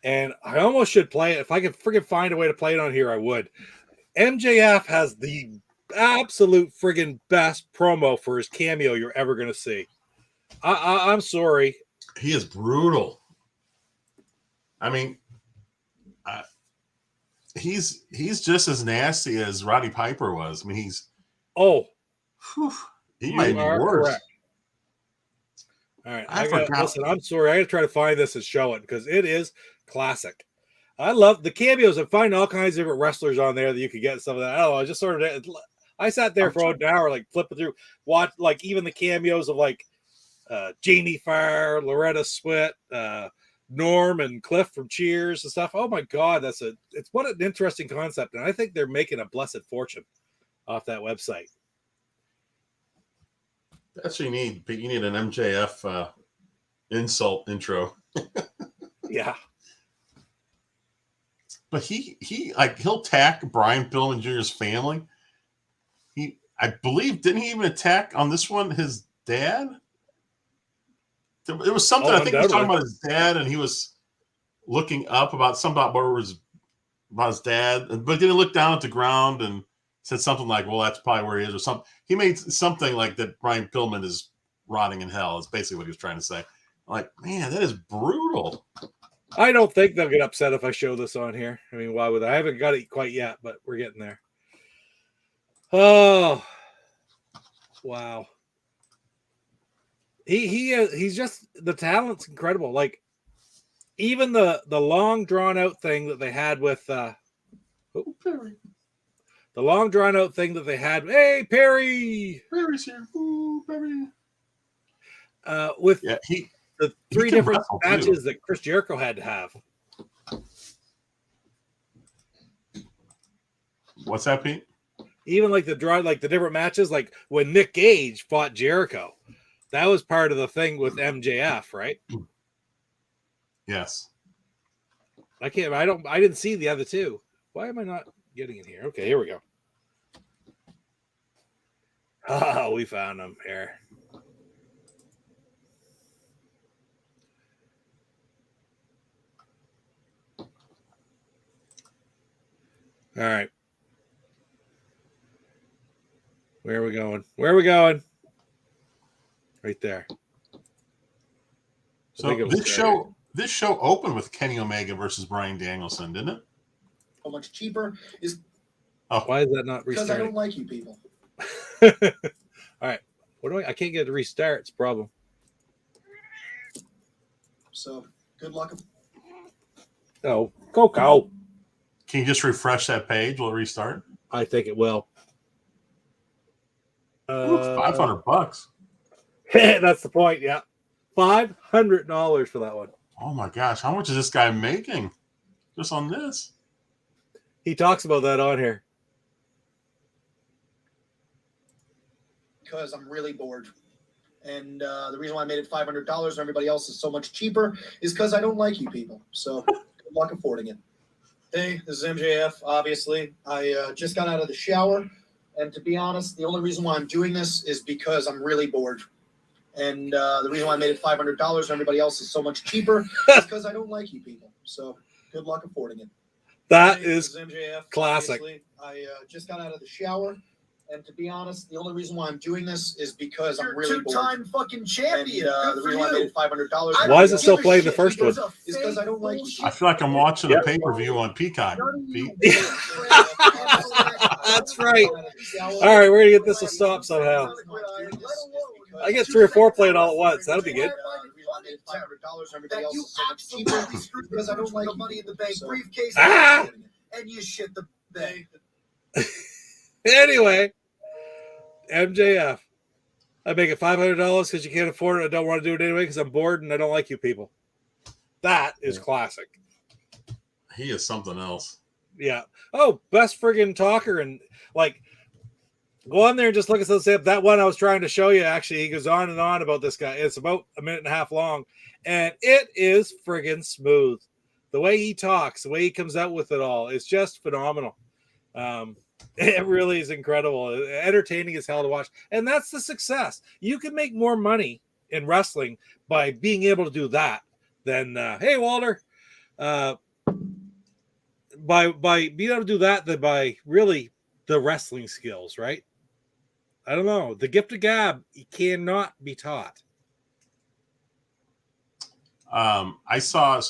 And I almost should play it. If I could friggin' find a way to play it on here, I would. MJF has the absolute friggin' best promo for his cameo you're ever going to see. I'm sorry. He is brutal. I mean, he's just as nasty as Roddy Piper was. I mean, he might be worse. Correct. All right, listen. I'm sorry. I got to try to find this and show it because it is classic. I love the cameos. I find all kinds of different wrestlers on there that you could get and stuff like that. I don't know. I just sort of. I sat there for an hour, like flipping through, watch like even the cameos of like Jamie Farr, Loretta Swit, Norm and Cliff from Cheers and stuff. Oh my God, it's what an interesting concept, and I think they're making a blessed fortune off that website. That's what you need. You need an MJF insult intro. Yeah. But he'll attack Brian Pillman Jr.'s family. I believe, didn't he even attack on this one his dad? There was something, I think he was talking about his dad, and he was looking up about something about his dad, but didn't look down at the ground and said something like, well, that's probably where he is, or something. He made something like that Brian Pillman is rotting in hell, is basically what he was trying to say. I'm like, man, that is brutal. I don't think they'll get upset if I show this on here. I mean, why would I haven't got it quite yet, but we're getting there. Oh, wow. He's just, the talent's incredible. Like even the long drawn out thing that they had with Perry. The long drawn out thing that they had. Hey, Perry. Perry's here. Ooh, Perry. With the three different matches that Chris Jericho had to have. What's that, Pete? Even like the different matches, like when Nick Gage fought Jericho, that was part of the thing with MJF, right? Yes. I didn't see the other two. Why am I not getting in here? Okay, here we go. Oh, we found them here. All right. Where are we going? Where are we going? Right there. So this show opened with Kenny Omega versus Bryan Danielson, didn't it? So much cheaper is. Oh, why is that not restarting? Because I don't like you people. All right. I can't get it to restart. It's a problem. So good luck. Oh, go. Can you just refresh that page? Will it restart? I think it will. $500. That's the point. Yeah, $500 for that one. Oh my gosh, how much is this guy making just on this? He talks about that on here. Because I'm really bored, and the reason why I made it $500 and everybody else is so much cheaper is because I don't like you people. So good luck affording it. Hey, this is MJF. Obviously, I just got out of the shower. And to be honest, the only reason why I'm doing this is because I'm really bored. And the reason why I made it $500 and everybody else is so much cheaper is because I don't like you people. So good luck affording it. That My name is MJF. classic. Obviously. I just got out of the shower, and to be honest, the only reason why I'm doing this is because I'm really two-time fucking champion. And, the reason why I made it $500. Why is it still playing the first one? Is because I don't like. I feel like I'm watching a Yep. pay-per-view on Peacock, Pete. That's right. All right, we're gonna get this to stop somehow. I get 3 or 4 playing all at once. That'll be good. Everybody else You is so much cheaper absolutely screwed because I don't the like money in the bank So- briefcase Ah! and you shit the bed. Anyway, MJF. I make it $500 because you can't afford it. I don't want to do it anyway because I'm bored and I don't like you people. That is classic. He is something else. Yeah. Oh, best friggin' talker. And like, go on there and just look at those. That one I was trying to show you, actually, he goes on and on about this guy. It's about a minute and a half long. And it is friggin' smooth. The way he talks, the way he comes out with it all, it's just phenomenal. It really is incredible. Entertaining as hell to watch. And that's the success. You can make more money in wrestling by being able to do that than, hey, Walter, by being able to do that than by really the wrestling skills, right? I don't know. The gift of gab cannot be taught. I saw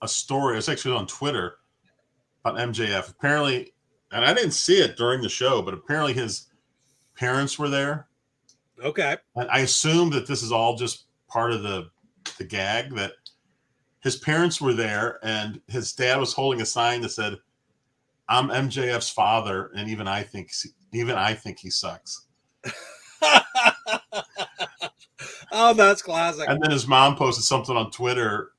a story. It was actually on Twitter about MJF. Apparently, and I didn't see it during the show, but apparently his parents were there. Okay. And I assume that this is all just part of the gag, that his parents were there and his dad was holding a sign that said, "I'm MJF's father, and even I think he sucks." Oh, that's classic. And then his mom posted something on Twitter,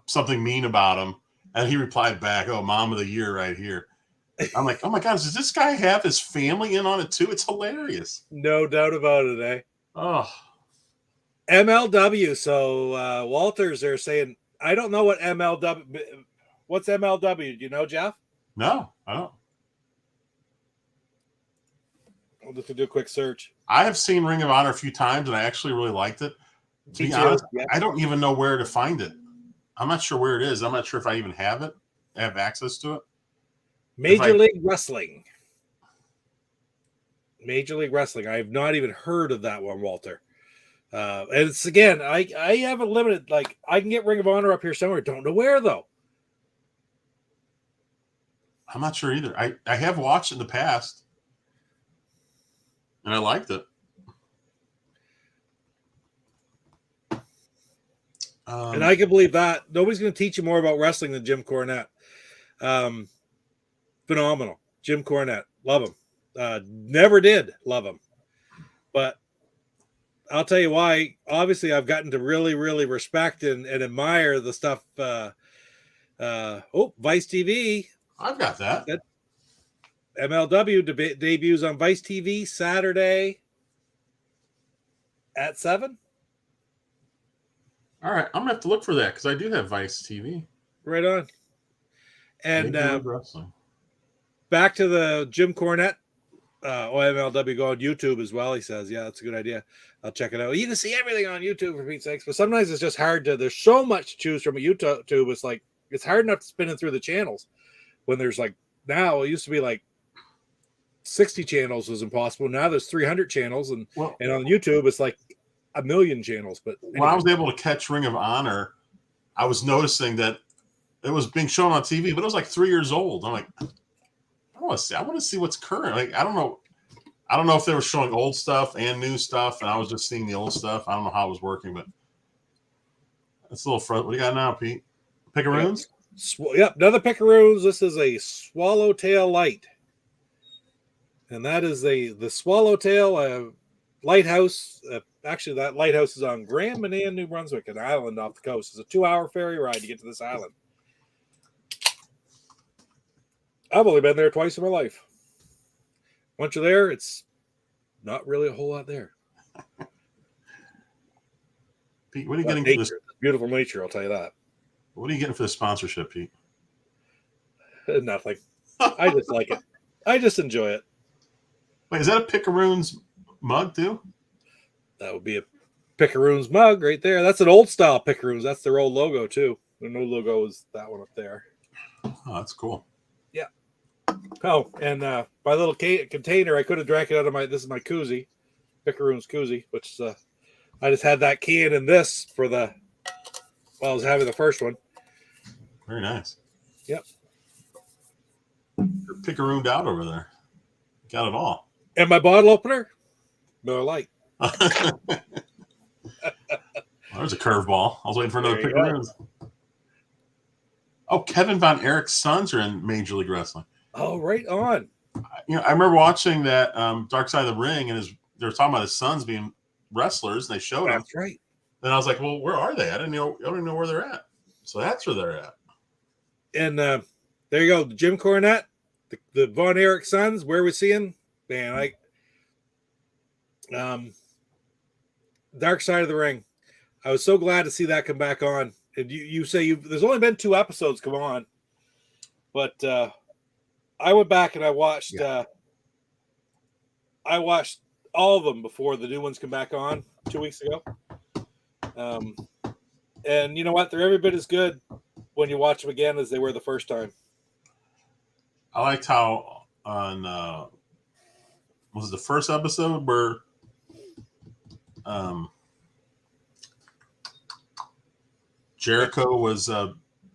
something mean about him, and he replied back, "Oh, mom of the year right here." I'm like, oh my God, does this guy have his family in on it too? It's hilarious. No doubt about it, eh? Oh, MLW. So Walters are saying, I don't know what MLW. What's MLW? Do you know, Jeff? no, I don't. I'll just do a quick search. I have seen Ring of Honor a few times, and I actually really liked it. To Me be too, honest, yeah. I don't even know where to find it. I'm not sure where it is. I'm not sure if I even have it, have access to it. Major League Wrestling. Major League Wrestling. I have not even heard of that one, Walter. And it's, again, I have a limited, like, I can get Ring of Honor up here somewhere. Don't know where, though. I'm not sure either. I have watched it in the past, and I liked it. And I can believe that. Nobody's going to teach you more about wrestling than Jim Cornette. Phenomenal. Jim Cornette. Love him. Never did love him. But I'll tell you why. Obviously, I've gotten to really, really respect and admire the stuff. Vice TV. I've got that. MLW debuts on Vice TV Saturday at 7. All right, I'm gonna have to look for that because I do have Vice TV. Right on. And wrestling. back to the Jim Cornette MLW, go on YouTube as well. He says, yeah, that's a good idea. I'll check it out. You can see everything on YouTube, for Pete's sakes, but sometimes it's just hard to, there's so much to choose from at YouTube. It's like, it's hard enough spinning through the channels when there's like, now it used to be like 60 channels was impossible. Now there's 300 channels, and on YouTube it's like a million channels. But anyway. When I was able to catch Ring of Honor, I was noticing that it was being shown on TV, but it was like 3 years old. I'm like, I want to see what's current. Like, I don't know if they were showing old stuff and new stuff, and I was just seeing the old stuff. I don't know how it was working, but it's a little front. What do you got now, Pete? Pickaroons? Yep, another Pickaroons. This is a Swallowtail Light. And that is the Swallowtail lighthouse. Actually, that lighthouse is on Grand Manan, New Brunswick, an island off the coast. It's a 2-hour ferry ride to get to this island. I've only been there twice in my life. Once you're there, it's not really a whole lot there. Pete, what are you getting for this? Beautiful nature, I'll tell you that. What are you getting for the sponsorship, Pete? Nothing. I just like it. I just enjoy it. Wait, is that a Pickaroons mug too? That would be a Pickaroons mug right there. That's an old style Pickaroons. That's their old logo too. Their new logo is that one up there. Oh, that's cool. Oh, and my little container, I could have drank it out of this is my koozie, Picaroon's koozie, which I just had that can in this for I was having the first one. Very nice. Yep. You're picarooned out over there. Got it all. And my bottle opener, Miller Lite. There's a curveball. I was waiting for another There you picaroon. Oh, Kevin Von Erich's sons are in Major League Wrestling. Oh, right on. I remember watching that Dark Side of the Ring, and they were talking about his sons being wrestlers, and they showed them. That's right. Then I was like, "Well, where are they? I don't even know where they're at." So that's where they're at. And there you go, Jim Cornette, the Von Erich sons. Where we seeing? Man, Dark Side of the Ring. I was so glad to see that come back on. And you say there's only been 2 episodes come on, but I went back and I watched all of them before the new ones come back on 2 weeks ago. And you know what? They're every bit as good when you watch them again as they were the first time. I liked how on was it the first episode where Jericho was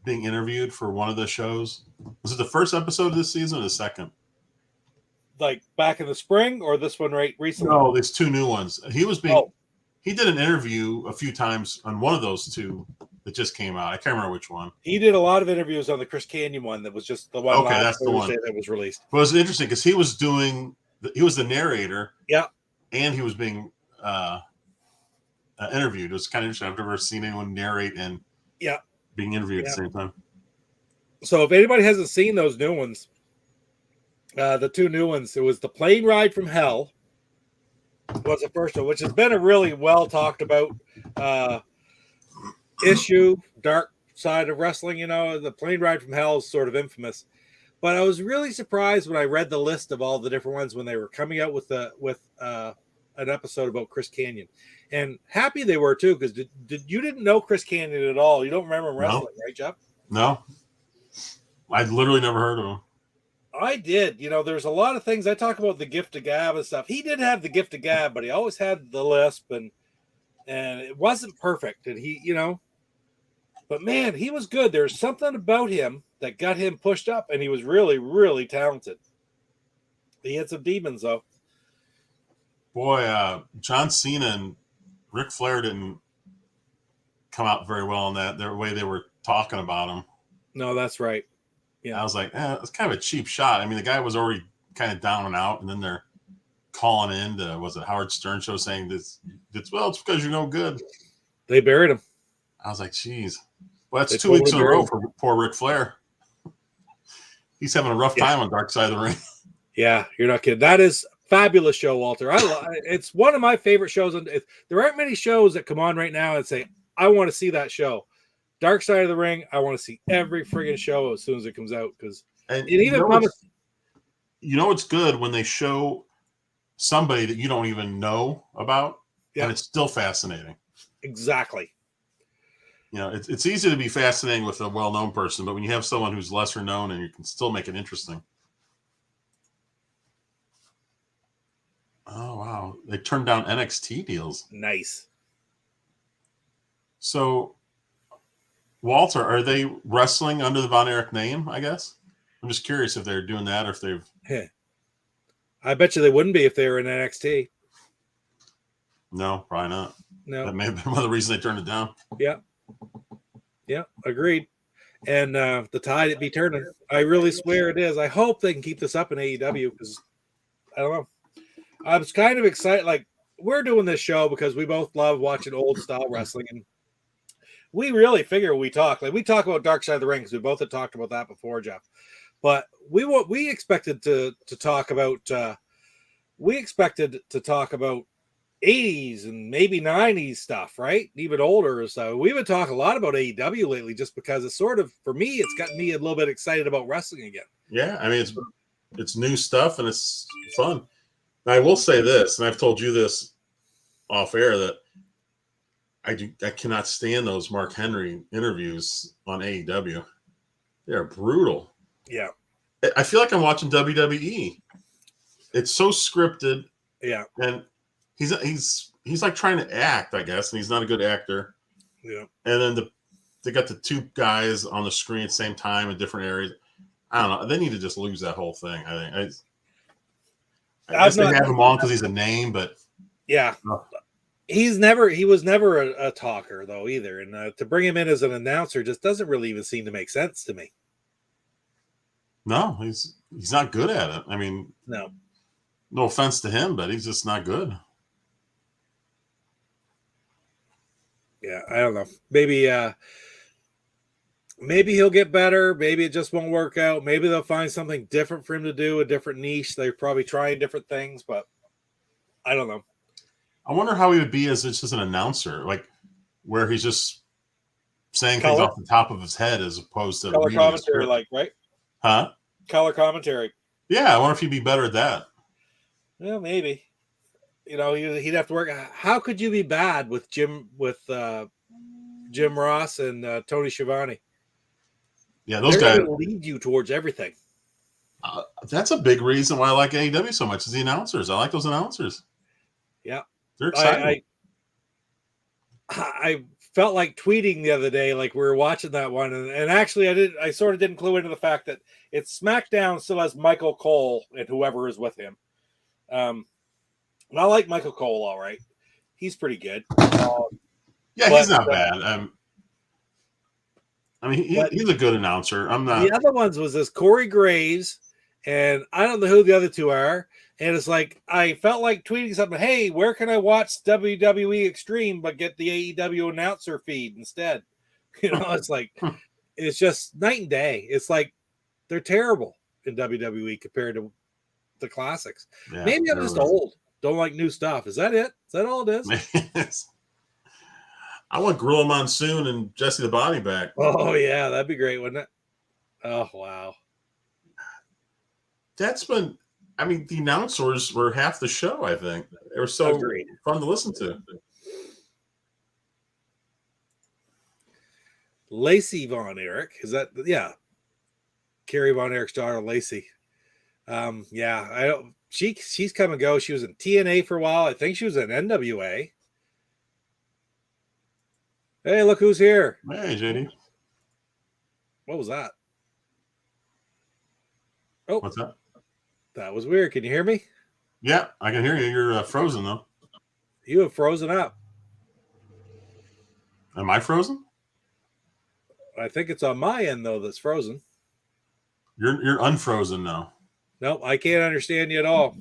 being interviewed for one of the shows. Was it the first episode of this season or the second? Like back in the spring, or this one right recently? No, there's 2 new ones. He did an interview a few times on one of those 2 that just came out. I can't remember which one. He did a lot of interviews on the Chris Canyon one that was just the one. Okay, that's the one that was released. But it was interesting because he was the narrator. Yeah, and he was being interviewed. It was kind of interesting. I've never seen anyone narrate and being interviewed at the same time. So if anybody hasn't seen those new ones, the 2 new ones, it was the Plane Ride from Hell was the first one, which has been a really well talked about issue, dark side of wrestling. You know, the Plane Ride from Hell is sort of infamous, but I was really surprised when I read the list of all the different ones when they were coming out with an episode about Chris Canyon, and happy they were too, because you didn't know Chris Canyon at all. You don't remember him wrestling, right, Jeff? No, I'd literally never heard of him. I did. You know, there's a lot of things I talk about the gift of gab and stuff. He did have the gift of gab, but he always had the lisp, and it wasn't perfect. And he, you know, but man, he was good. There's something about him that got him pushed up, and he was really, really talented. He had some demons, though. Boy, John Cena and Ric Flair didn't come out very well in that their way they were talking about him. No, that's right. Yeah, I was like, it's kind of a cheap shot. I mean, the guy was already kind of down and out, and then they're calling in to, was it Howard Stern show saying this? It's because you're no good. They buried him. I was like, geez. Well, that's 2 weeks in a row for poor Ric Flair. He's having a rough time on Dark Side of the Ring. Yeah, you're not kidding. That is a fabulous show, Walter. It's one of my favorite shows. There aren't many shows that come on right now and say, I want to see that show. Dark Side of the Ring, I want to see every friggin' show as soon as it comes out, because it even you know it's good when they show somebody that you don't even know about, and it's still fascinating. Exactly. You know, it's easy to be fascinating with a well-known person, but when you have someone who's lesser known, and you can still make it interesting. Oh wow, they turned down NXT deals. Nice. So, Walter, are they wrestling under the Von Erich name, I guess? I'm just curious if they're doing that or if they've... I bet you they wouldn't be if they were in NXT. No, probably not. No. That may have been one of the reasons they turned it down. Yeah. Yeah, agreed. And the tide it be turning. I really swear it is. I hope they can keep this up in AEW, because, I don't know. I was kind of excited. Like, we're doing this show because we both love watching old style wrestling, and we really figure we talk about Dark Side of the Ring, because we both had talked about that before, Jeff. But we expected to talk about 80s and maybe 90s stuff, right? Even older. So we've been talking a lot about AEW lately, just because it's sort of, for me, it's gotten me a little bit excited about wrestling again. Yeah, I mean it's new stuff and it's fun. I will say this, and I've told you this off air, that I cannot stand those Mark Henry interviews on AEW. They're brutal. Yeah. I feel like I'm watching WWE. It's so scripted. Yeah. And he's like trying to act, I guess, and he's not a good actor. Yeah. And then they got the two guys on the screen at the same time in different areas. I don't know. They need to just lose that whole thing. I think. I guess they have him on because he's a name, but yeah, he was never a talker though either, and to bring him in as an announcer just doesn't really even seem to make sense to me. No, he's not good at it. I mean, no offense to him, but he's just not good. Yeah, I don't know. Maybe he'll get better. Maybe it just won't work out. Maybe they'll find something different for him to do, a different niche. They're probably trying different things, but I don't know. I wonder how he would be as just an announcer, like where he's just saying things off the top of his head as opposed to color commentary, like, right? Huh? Color commentary. Yeah, I wonder if he'd be better at that. Well, maybe. You know, he'd have to work. How could you be bad with Jim Ross and Tony Schiavone? Yeah, those guys lead you towards everything. That's a big reason why I like AEW so much is the announcers. I like those announcers. Yeah, they're exciting. I felt like tweeting the other day, like we were watching that one, and actually I sort of didn't clue into the fact that it's SmackDown still has Michael Cole and whoever is with him. And I like Michael Cole, all right. He's pretty good. Yeah, he's not bad. I mean, he's a good announcer. I'm not. The other ones was this Corey Graves, and I don't know who the other two are. And it's like I felt like tweeting something. Hey, where can I watch WWE Extreme but get the AEW announcer feed instead? You know, it's like it's just night and day. It's like they're terrible in WWE compared to the classics. Yeah, maybe I'm just old. Don't like new stuff. Is that it? Is that all it is? I want Gorilla Monsoon and Jesse the Body back. Oh, yeah. That'd be great, wouldn't it? Oh, wow. That's been, I mean, the announcers were half the show, I think. They were so fun to listen to. Lacey Von Erich. Is that, yeah. Carrie Von Erich's daughter, Lacey. Yeah. She's come and go. She was in TNA for a while. I think she was in NWA. Hey, look who's here. Hey, JD. What was that? Oh. What's that? That was weird. Can you hear me? Yeah, I can hear you. You're frozen, though. You have frozen up. Am I frozen? I think it's on my end, though, that's frozen. You're unfrozen now. Nope, I can't understand you at all.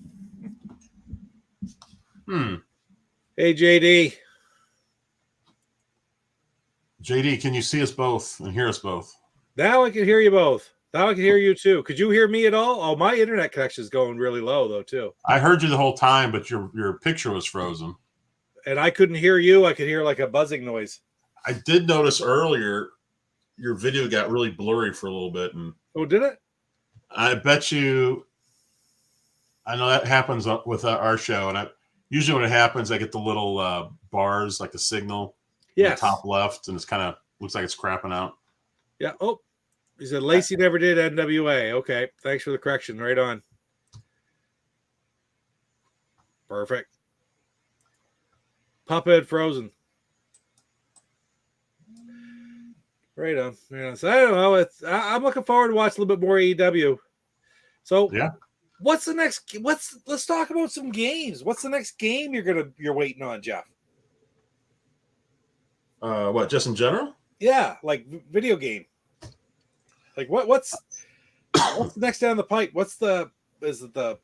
Hey, JD. JD, can you see us both and hear us both? Now I can hear you both. Now I can hear you too. Could you hear me at all? Oh, my internet connection is going really low though too. I heard you the whole time, but your picture was frozen. And I couldn't hear you. I could hear like a buzzing noise. I did notice earlier your video got really blurry for a little bit. And oh, did it? I bet you. I know that happens with our show, and usually when it happens, I get the little bars like the signal. Yeah, the top left, and it's kind of looks like it's crapping out. Yeah. Oh, he said Lacey never did NWA. Okay, thanks for the correction. Right on. Perfect. Papa had frozen. Right on. Yeah, so I don't know. I'm looking forward to watch a little bit more AEW. So yeah, what's the next? Let's talk about some games. What's the next game you're waiting on, Jeff? What, just in general? Yeah, like video game. Like what's the next down the pipe? Is it the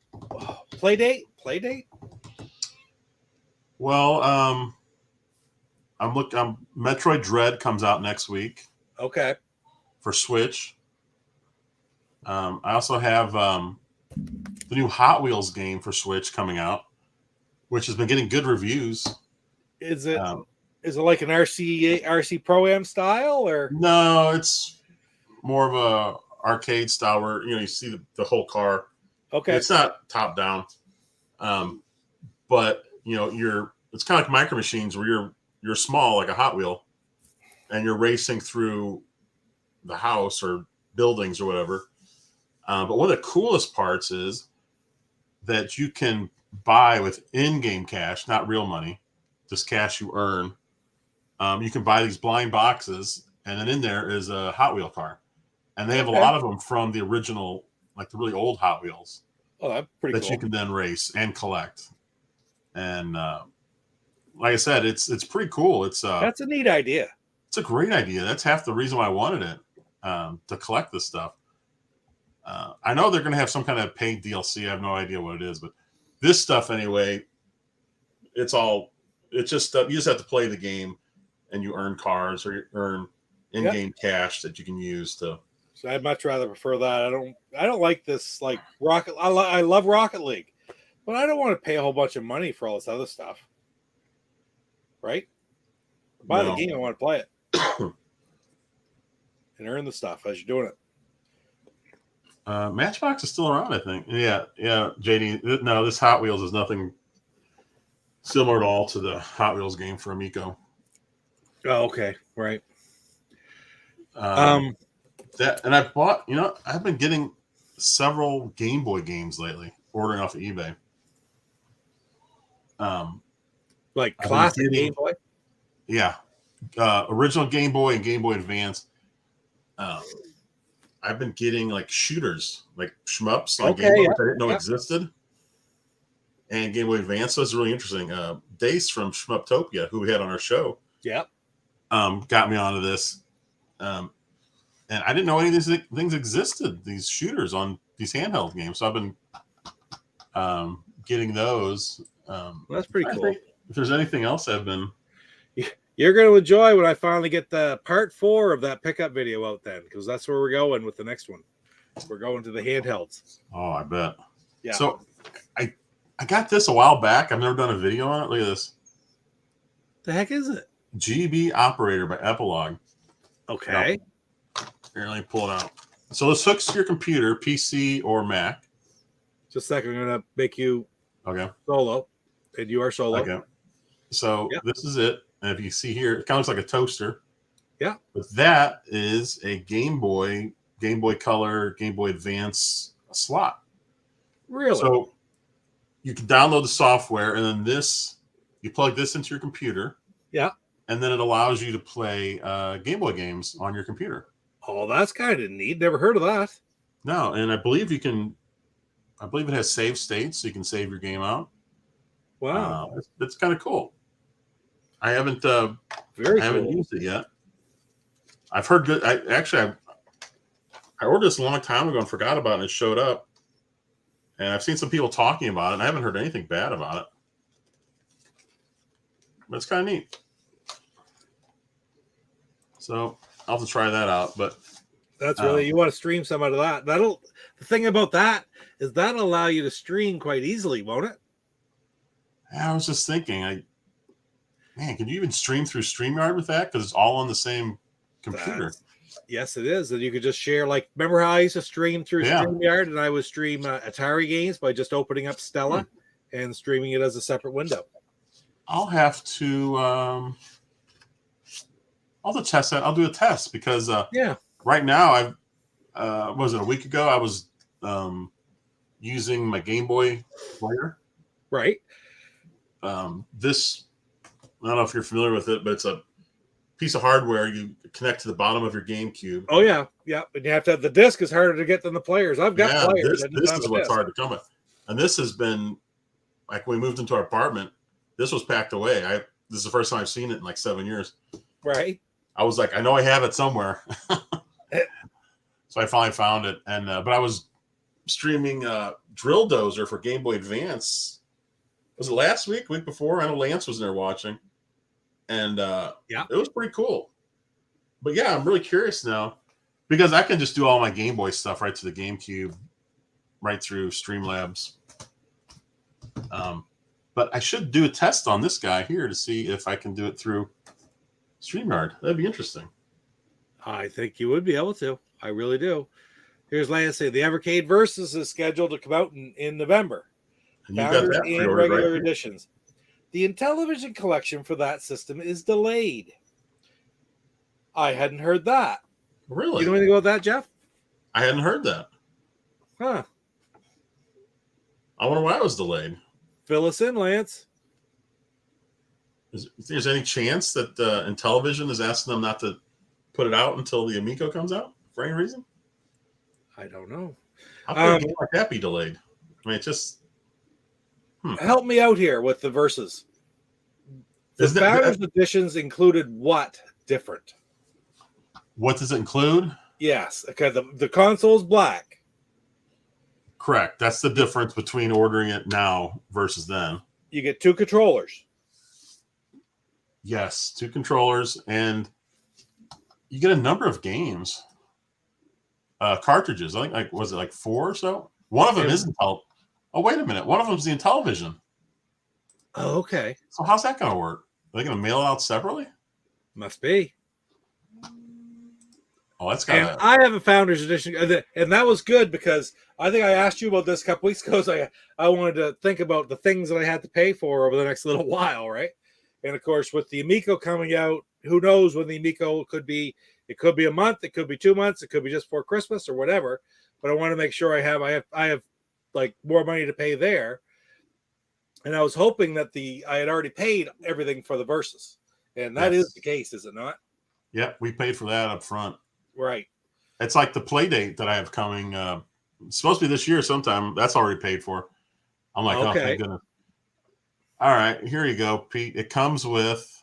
play date? Well, Metroid Dread comes out next week. Okay. For Switch. I also have the new Hot Wheels game for Switch coming out, which has been getting good reviews. Is it like an RC Pro-Am style or? No, it's more of a arcade style where you see the whole car. Okay. It's not top down. But it's kind of like Micro Machines where you're small like a Hot Wheel and you're racing through the house or buildings or whatever. But one of the coolest parts is that you can buy with in-game cash, not real money, just cash you earn. You can buy these blind boxes, and then in there is a Hot Wheel car. And they have a lot of them from the original, like the really old Hot Wheels. Oh, that's pretty that cool. you can then race and collect. And like I said, it's pretty cool. That's a neat idea. It's a great idea. That's half the reason why I wanted it, to collect this stuff. I know they're going to have some kind of paid DLC. I have no idea what it is, but this stuff anyway, it's just you just have to play the game, and you earn cars or you earn in-game cash that you can use to. So I'd much rather prefer that. I don't like this like Rocket. I love Rocket League, but I don't want to pay a whole bunch of money for all this other stuff. Right? Buy the game, I want to play it and earn the stuff as you're doing it. Matchbox is still around, I think. Yeah, JD. No, this Hot Wheels is nothing similar at all to the Hot Wheels game for Amico. Oh, okay, right. That, and I bought, I've been getting several Game Boy games lately, ordering off of eBay. Like classic Game Boy? Yeah. Original Game Boy and Game Boy Advance. I've been getting like shooters, like shmups on Game Boy, which I didn't know existed. And Game Boy Advance. So it's really interesting. Dace from Shmuptopia, who we had on our show, got me onto this. And I didn't know any of these things existed, these shooters on these handheld games. So I've been getting those. That's pretty cool. If there's anything else I've been... You're going to enjoy when I finally get the part 4 of that pickup video out then, because that's where we're going with the next one. We're going to the handhelds. Oh, I bet. Yeah. So I got this a while back. I've never done a video on it. Look at this. The heck is it? GB Operator by Epilogue. Okay. Here, let me pull it out. So this hooks to your computer, PC or Mac. Just a second. I'm going to make you solo. And you are solo. Okay. So this is it. And if you see here, it kind of looks like a toaster. Yeah. But that is a Game Boy Color, Game Boy Advance slot. Really? So you can download the software, and then you plug this into your computer. Yeah. And then it allows you to play Game Boy games on your computer. Oh, that's kind of neat. Never heard of that. No, and I believe it has save states, so you can save your game out. Wow. It's kind of cool. I haven't used it yet. I've heard good. I ordered this a long time ago and forgot about it, and it showed up. And I've seen some people talking about it, and I haven't heard anything bad about it. But it's kind of neat. So I'll have to try that out. But that's really, you want to stream some out of that. The thing about that is that'll allow you to stream quite easily, won't it? I was just thinking, can you even stream through StreamYard with that? Because it's all on the same computer. Yes, it is. And you could just share, like, remember how I used to stream through StreamYard, and I would stream Atari games by just opening up Stella and streaming it as a separate window. I'll have to test that. I'll do a test because right now was it a week ago? I was using my Game Boy player. Right. This, I don't know if you're familiar with it, but it's a piece of hardware you connect to the bottom of your GameCube. Oh yeah, yeah. And you have to have the disc is harder to get than the players. I've got players. This is what's hard to come with. And this has been, like, when we moved into our apartment, this was packed away. This is the first time I've seen it in like 7 years. Right. I was like, I know I have it somewhere. So I finally found it. And but I was streaming Drill Dozer for Game Boy Advance. Was it last week before? I know Lance was there watching. And it was pretty cool. But yeah, I'm really curious now because I can just do all my Game Boy stuff right to the GameCube, right through Streamlabs. But I should do a test on this guy here to see if I can do it through StreamYard. That'd be interesting. I think you would be able to. I really do. Here's Lance saying the Evercade Versus is scheduled to come out in November. And you got that and regular editions. The Intellivision collection for that system is delayed. I hadn't heard that. Really? You know anything about that, Jeff? I hadn't heard that. Huh. I wonder why it was delayed. Fill us in, Lance. Is there's any chance that Intellivision is asking them not to put it out until the Amico comes out for any reason? I don't know. How could a game like that be delayed? I mean, it's just Help me out here with the verses. The Founders Editions included what different? What does it include? Yes. Okay. The console's black. Correct. That's the difference between ordering it now versus then. You get 2 controllers. Yes, 2 controllers, and you get a number of games. Cartridges. I think was it like 4 or so? One of them is Intel. Oh, wait a minute. One of them is the Intellivision. Oh, okay. So how's that going to work? Are they going to mail it out separately? Must be. Oh, that's got to. I have a Founders Edition, and that was good because I think I asked you about this a couple weeks ago. So I wanted to think about the things that I had to pay for over the next little while, right? And of course, with the Amico coming out, who knows when the Amico could be? It could be a month, it could be 2 months, it could be just for Christmas or whatever. But I want to make sure I have like more money to pay there. And I was hoping that I had already paid everything for the verses, and that is the case, is it not? Yeah, we paid for that up front. Right. It's like the play date that I have coming. It's supposed to be this year sometime. That's already paid for. I'm like, oh, thank goodness. All right, here you go, Pete. It comes with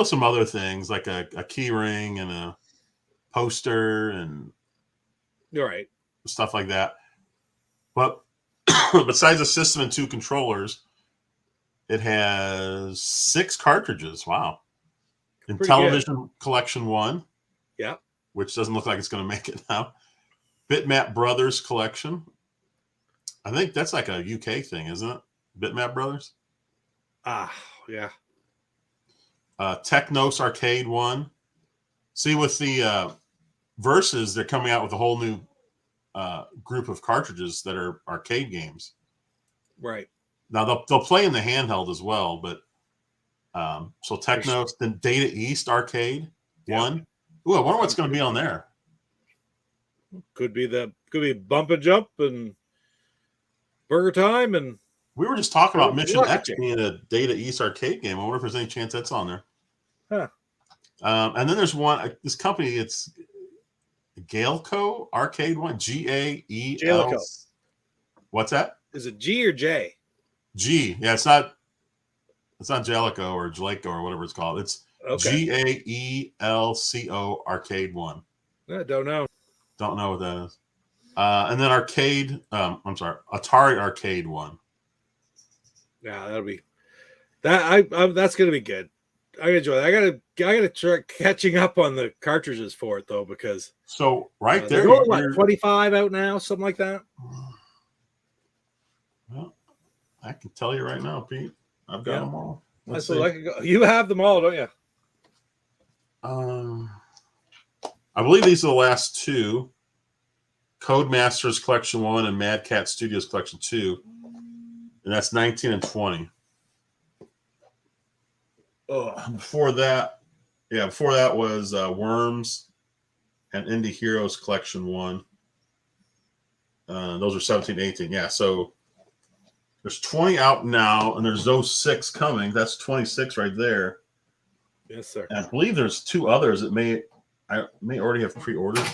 some other things like a key ring and a poster and stuff like that. But besides the system and 2 controllers, it has 6 cartridges. Wow. Intellivision Collection 1. Yeah. Which doesn't look like it's going to make it now. Bitmap Brothers Collection. I think that's like a UK thing, isn't it? Bitmap Brothers? Yeah. Technos Arcade 1. See, with the Versus, they're coming out with a whole new group of cartridges that are arcade games. Right. Now, they'll play in the handheld as well, but so Technos, then Data East Arcade 1. Ooh, I wonder what's going to be on there. Could be Bump and Jump and Burger Time, and we were just talking about Mission X being a Data East arcade game. I wonder if there's any chance that's on there. Huh. And then there's this company. It's Gaelco Arcade 1. GAEL. What's that? Is it G or J? G. Yeah, it's not Jalico or Jaleco or whatever it's called. It's GAELCO Arcade 1. I don't know. Don't know what that is. And then Atari Arcade 1. Yeah, that'll be that. That's gonna be good. I enjoy that. I gotta try catching up on the cartridges for it though, because so there, they're going, what, 25 out now, something like that. Well, I can tell you right now, Pete. I've got them all. You have them all, don't you? I believe these are the last 2. Codemasters Collection 1 and Mad Cat Studios Collection 2. And that's 19 and 20. Before that was Worms and Indie Heroes Collection 1. Those are 17, 18. Yeah, so there's 20 out now, and there's those 6 coming. That's 26 right there. Yes, sir. And I believe there's 2 others that I may already have pre-ordered.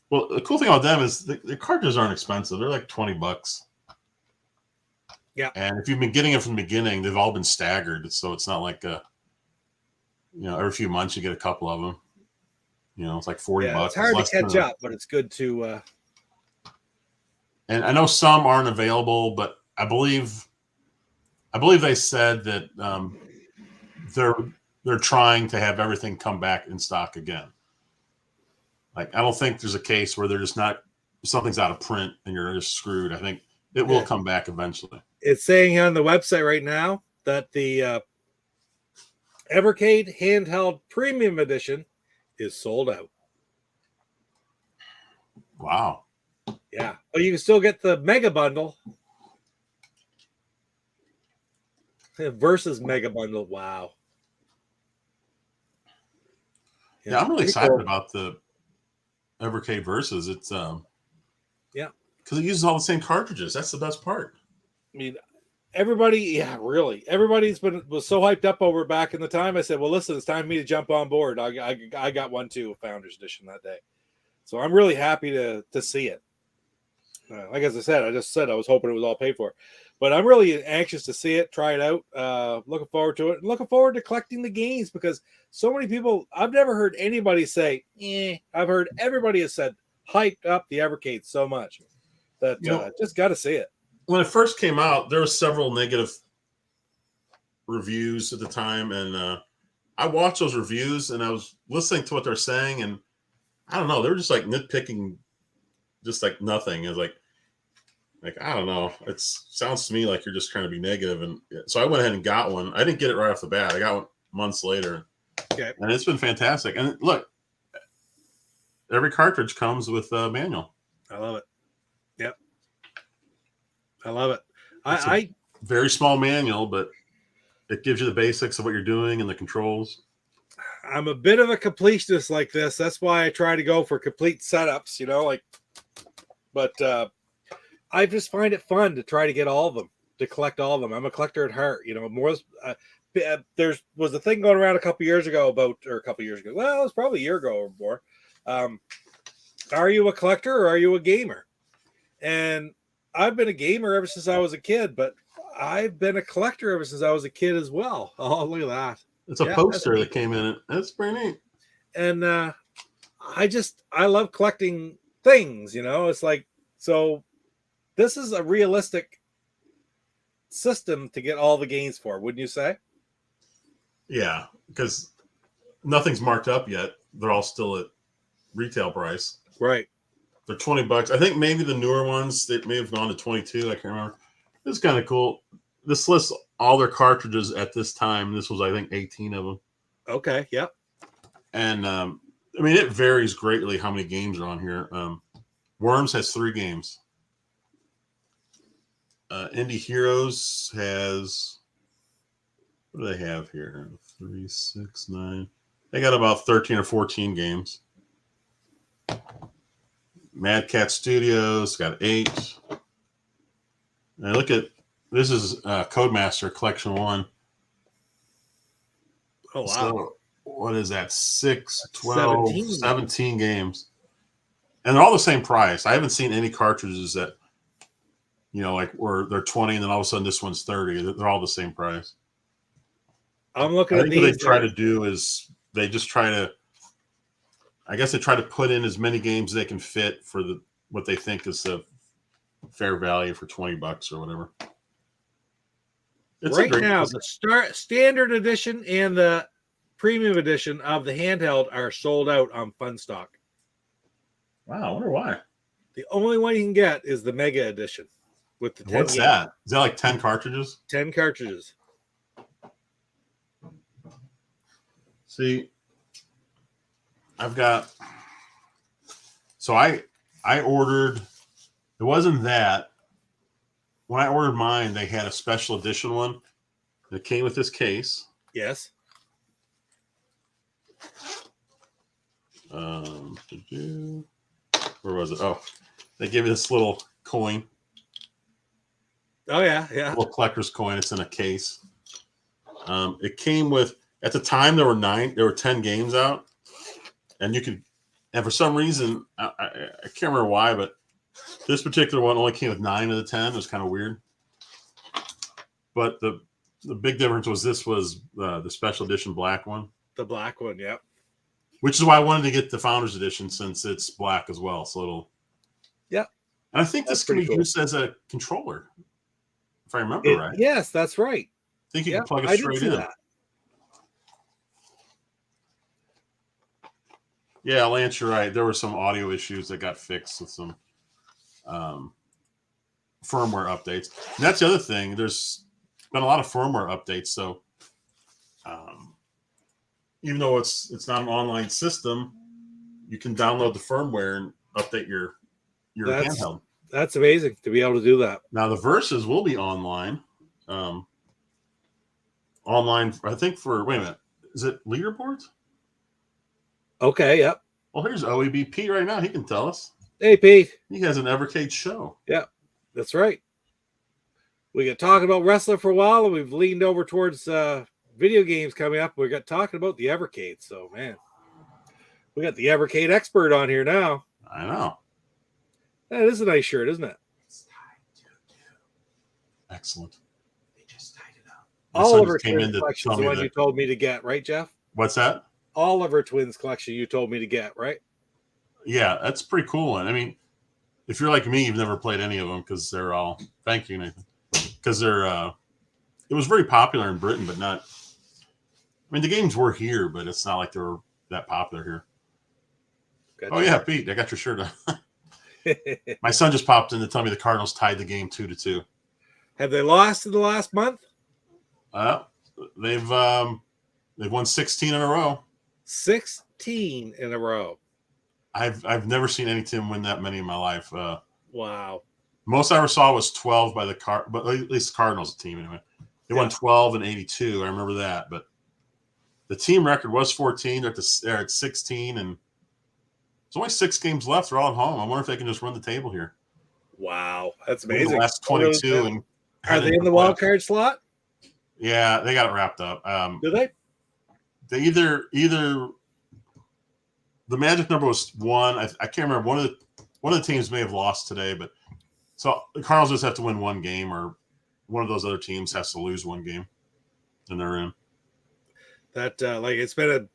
Well, the cool thing about them is the cartridges aren't expensive. They're like $20. Yeah. And if you've been getting it from the beginning, they've all been staggered. So it's not like every few months you get a couple of them. It's like $40. It's hard to catch up, but it's good to. And I know some aren't available, but I believe they said that they're trying to have everything come back in stock again. Like, I don't think there's a case where they're just not, something's out of print and you're just screwed. I think it will come back eventually. It's saying on the website right now that the Evercade Handheld Premium Edition is sold out. Wow. Yeah. Oh, you can still get the Mega Bundle. Versus Mega Bundle. Wow. Yeah, I'm really excited about the Evercade Versus. It's Yeah. because it uses all the same cartridges. That's the best part. I mean, everybody, really, was so hyped up over it back in the time. I said, well, listen, it's time for me to jump on board. I got one too, Founders Edition that day, so I'm really happy to see it. Like as I said, I was hoping it was all paid for, but I'm really anxious to see it, try it out. Looking forward to it, and looking forward to collecting the games because so many people. I've never heard anybody say, I've heard everybody has said hyped up the Evercade so much that just got to see it. When it first came out, there were several negative reviews at the time, and I watched those reviews and I was listening to what they're saying, and I don't know, they were just like nitpicking, just like nothing. It was like I don't know. It sounds to me like you're just trying to be negative, and so I went ahead and got one. I didn't get it right off the bat. I got one months later, Okay, and it's been fantastic. And look, every cartridge comes with a manual. I love it. Yep, I love it. It's I very small manual, but it gives you the basics of what you're doing and the controls. I'm a bit of a completionist like this. That's why I try to go for complete setups, but I just find it fun to try to get all of them, to collect all of them. I'm a collector at heart, more. There was a thing going around a couple years ago. Well, it was probably a year ago or more. Are you a collector or are you a gamer? And I've been a gamer ever since I was a kid, but I've been a collector ever since I was a kid as well. Oh, look at that. It's a poster that came in it. That's pretty neat. And I love collecting things, it's like, so this is a realistic system to get all the games for, wouldn't you say? Yeah, because nothing's marked up yet. They're all still at retail price. Right. They're $20. I think maybe the newer ones, they may have gone to 22. I can't remember. It's kind of cool. This lists all their cartridges at this time. This was, I think, 18 of them. Okay. Yep. And it varies greatly how many games are on here. Worms has 3 games. Indie Heroes has, what do they have here? 3, 6, 9. They got about 13 or 14 games. Mad Cat Studios got 8. And look at, this is Codemaster Collection 1. Oh, wow. So, what is that? 6, 12, 17 games. And they're all the same price. I haven't seen any cartridges that, where they're 20 and then all of a sudden this one's 30. They're all the same price. I'm looking I at think these. what they try to do is they just try to, I guess they try to put in as many games they can fit for what they think is the fair value for $20 or whatever. It's right now, the standard edition and the premium edition of the handheld are sold out on Funstock. Wow, I wonder why. The only one you can get is the Mega Edition with the 10 What's games. that? Is that like 10 cartridges? 10 cartridges. See, I've got, so I ordered, it wasn't that. When I ordered mine, they had a special edition one that came with this case. Yes. Where was it? Oh, they gave me this little coin. Oh, yeah, yeah. Little collector's coin. It's in a case. It came with, at the time, there were 10 games out. And you could, and for some reason, I can't remember why, but this particular one only came with 9 of the 10. It was kind of weird. But the big difference was this was the special edition black one. The black one, yeah. Which is why I wanted to get the Founders Edition since it's black as well. So it'll. Yeah. And I think this can be used as a controller, if I remember right. Yes, that's right. I think you can plug it straight in. That. Yeah, Lance, you're right. There were some audio issues that got fixed with some firmware updates. And that's the other thing. There's been a lot of firmware updates. So even though it's not an online system, you can download the firmware and update your handheld. That's amazing to be able to do that. Now the Versus will be online. Online, I think, for, wait a minute, is it leaderboards? Okay, yep. Well, here's OEBP right now. He can tell us. Hey, Pete. He has an Evercade show. Yeah, that's right. We got talking about wrestling for a while, and we've leaned over towards video games coming up. We got talking about the Evercade. So, man, we got the Evercade expert on here now. I know. That is a nice shirt, isn't it? Excellent. They just tied it up. Oliver came in Twins to collection tell is the me one that- you told me to get, right, Jeff? What's that? Oliver Twins collection you told me to get, right? Yeah, that's pretty cool. And I mean, if you're like me, you've never played any of them because they're all. Thank you, Nathan. Because they're. It was very popular in Britain, but not. I mean, the games were here, but it's not like they were that popular here. Gotcha. Oh yeah, Pete, I got your shirt on. My son just popped in to tell me the Cardinals tied the game 2-2. Have they lost in the last month? They've won 16 in a row. 16 in a row. I've never seen any team win that many in my life. Wow. Most I ever saw was 12 by but at least the Cardinals team anyway. They won 12 and 82. I remember that, but the team record was 14. They're at 16, and there's only 6 games left. They're all at home. I wonder if they can just run the table here. Wow. That's Win amazing. the last 22 and Are they in the wild card slot? Yeah, they got it wrapped up. Do they? They either the magic number was 1. I can't remember. One of the teams may have lost today, but so the Cardinals just have to win one game, or one of those other teams has to lose one game, and they're in. That it's been a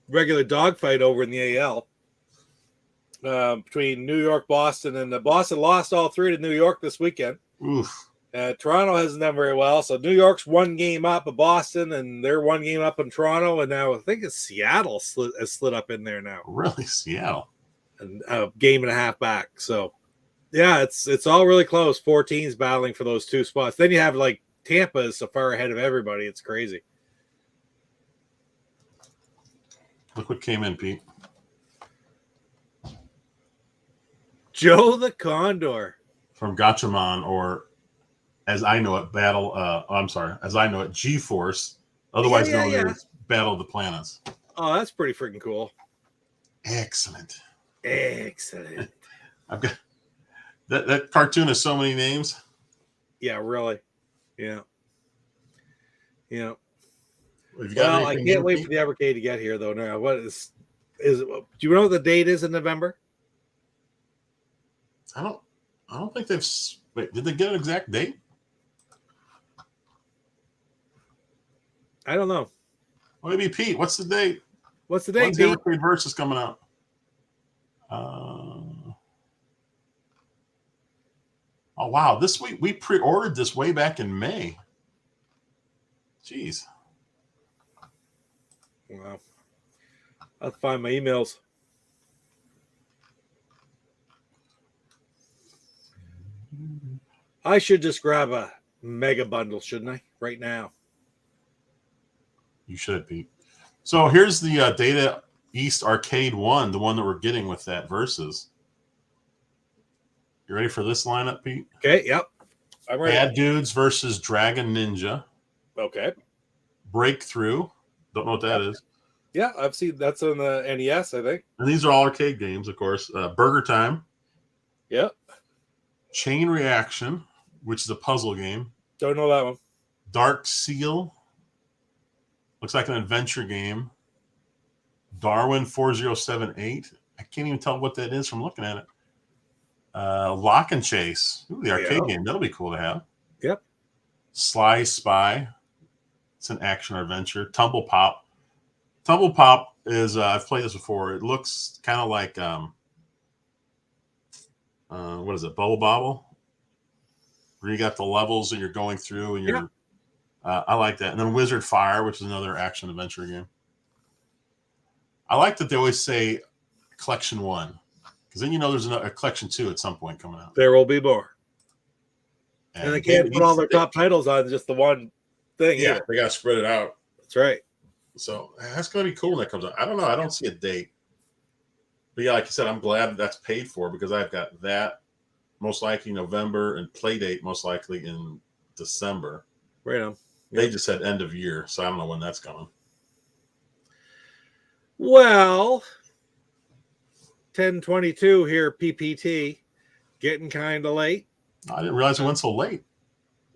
regular dogfight over in the AL between New York, Boston, and Boston lost all 3 to New York this weekend. Oof. Toronto hasn't done very well, so New York's 1 game up of Boston, and they're 1 game up in Toronto, and now I think it's Seattle has slid up in there now, Really, Seattle, and a game and a half back. So, yeah, it's all really close. 4 teams battling for those 2 spots. Then you have like Tampa is so far ahead of everybody. It's crazy. Look what came in, Pete. Joe the Condor From Gatchaman, or as I know it, as I know it, G-Force, otherwise known as Battle of the Planets. Oh, that's pretty freaking cool. Excellent. Excellent. I've got that cartoon has so many names. Yeah, really. Yeah. Have you got Well, I anything can't new, wait Pete? for the Evercade to get here, though. Now, what is it? Do you know what the date is in November? I don't think they've. Wait, did they get an exact date? I don't know. Well, maybe Pete. What's the date? What's the date, When's the Pete? Evercade Versus coming out? Oh wow! This week we pre-ordered this way back in May. Jeez. Wow. I'll find my emails. I should just grab a mega bundle, shouldn't I? Right now. You should, Pete. So here's the Data East Arcade 1, the one that we're getting with that Versus. You ready for this lineup, Pete? Okay, yep. I'm ready. Bad Dudes versus Dragon Ninja. Okay. Breakthrough. Don't know what that is. Yeah, I've seen that's on the NES, I think. And these are all arcade games, of course. Burger Time. Yep. Chain Reaction, which is a puzzle game. Don't know that one. Dark Seal. Looks like an adventure game. Darwin 4078. I can't even tell what that is from looking at it. Lock and Chase. Ooh, the arcade game. That'll be cool to have. Yep. Sly Spy. It's an action adventure. Tumble Pop. Tumble Pop is I've played this before. It looks kind of like what is it? Bubble Bobble, where you got the levels and you're going through and you're. I like that. And then Wizard Fire, which is another action adventure game. I like that they always say Collection 1, because then you know there's a Collection 2 at some point coming out. There will be more. And they can't put all their top titles on just the one thing. Yeah, they got to spread it out. That's right. So that's going to be cool when that comes out. I don't know. I don't see a date. But yeah, like you said, I'm glad that's paid for, because I've got that most likely November and Playdate most likely in December. Right on. They just said end of year, so I don't know when that's coming. Well, 10:22 here, PPT. Getting kind of late. I didn't realize we went so late.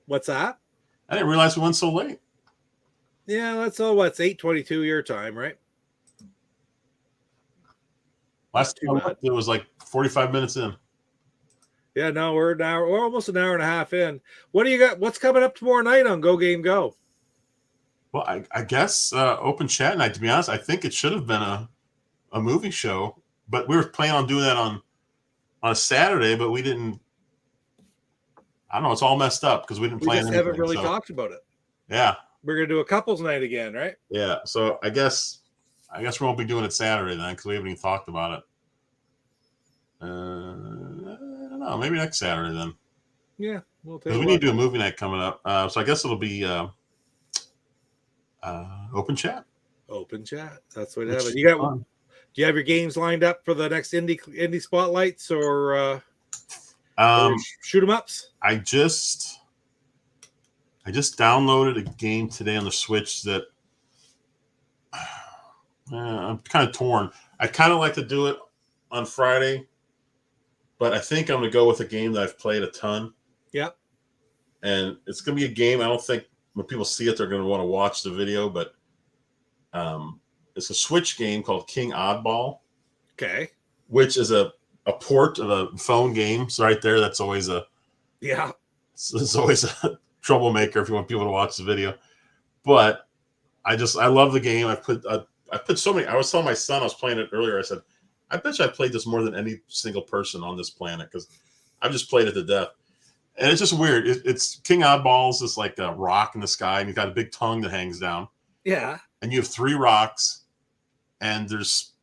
What's that? I didn't realize we went so late. Yeah, that's all. What's 8:22 your time, right? Last time I looked, it was like 45 minutes in. Yeah, no, we're an hour. We're almost an hour and a half in. What do you got? What's coming up tomorrow night on GoGameGo? Well, I guess open chat night. To be honest, I think it should have been a movie show, but we were planning on doing that on a Saturday, but we didn't. I don't know. It's all messed up because we didn't plan. We just haven't really talked about it. Yeah, we're gonna do a couples night again, right? Yeah. So I guess we won't be doing it Saturday then because we haven't even talked about it. I don't know. Maybe next Saturday then. Yeah, we'll take. We need to do a movie night coming up, so I guess it'll be open chat. Open chat. That's what it is. You got. Do you have your games lined up for the next indie spotlights or shoot 'em ups? I just downloaded a game today on the Switch that I'm kind of torn. I kind of like to do it on Friday, but I think I'm going to go with a game that I've played a ton. Yeah. And it's going to be a game. I don't think when people see it, they're going to want to watch the video, but it's a Switch game called King Oddball. Okay. Which is a port of a phone game. So right there, that's always it's always a troublemaker if you want people to watch the video. But I love the game. I put so many. I was telling my son, I was playing it earlier. I said, I bet you I played this more than any single person on this planet because I've just played it to death. And it's just weird. It's King Oddballs is like a rock in the sky, and you've got a big tongue that hangs down. Yeah. And you have 3 rocks, and there's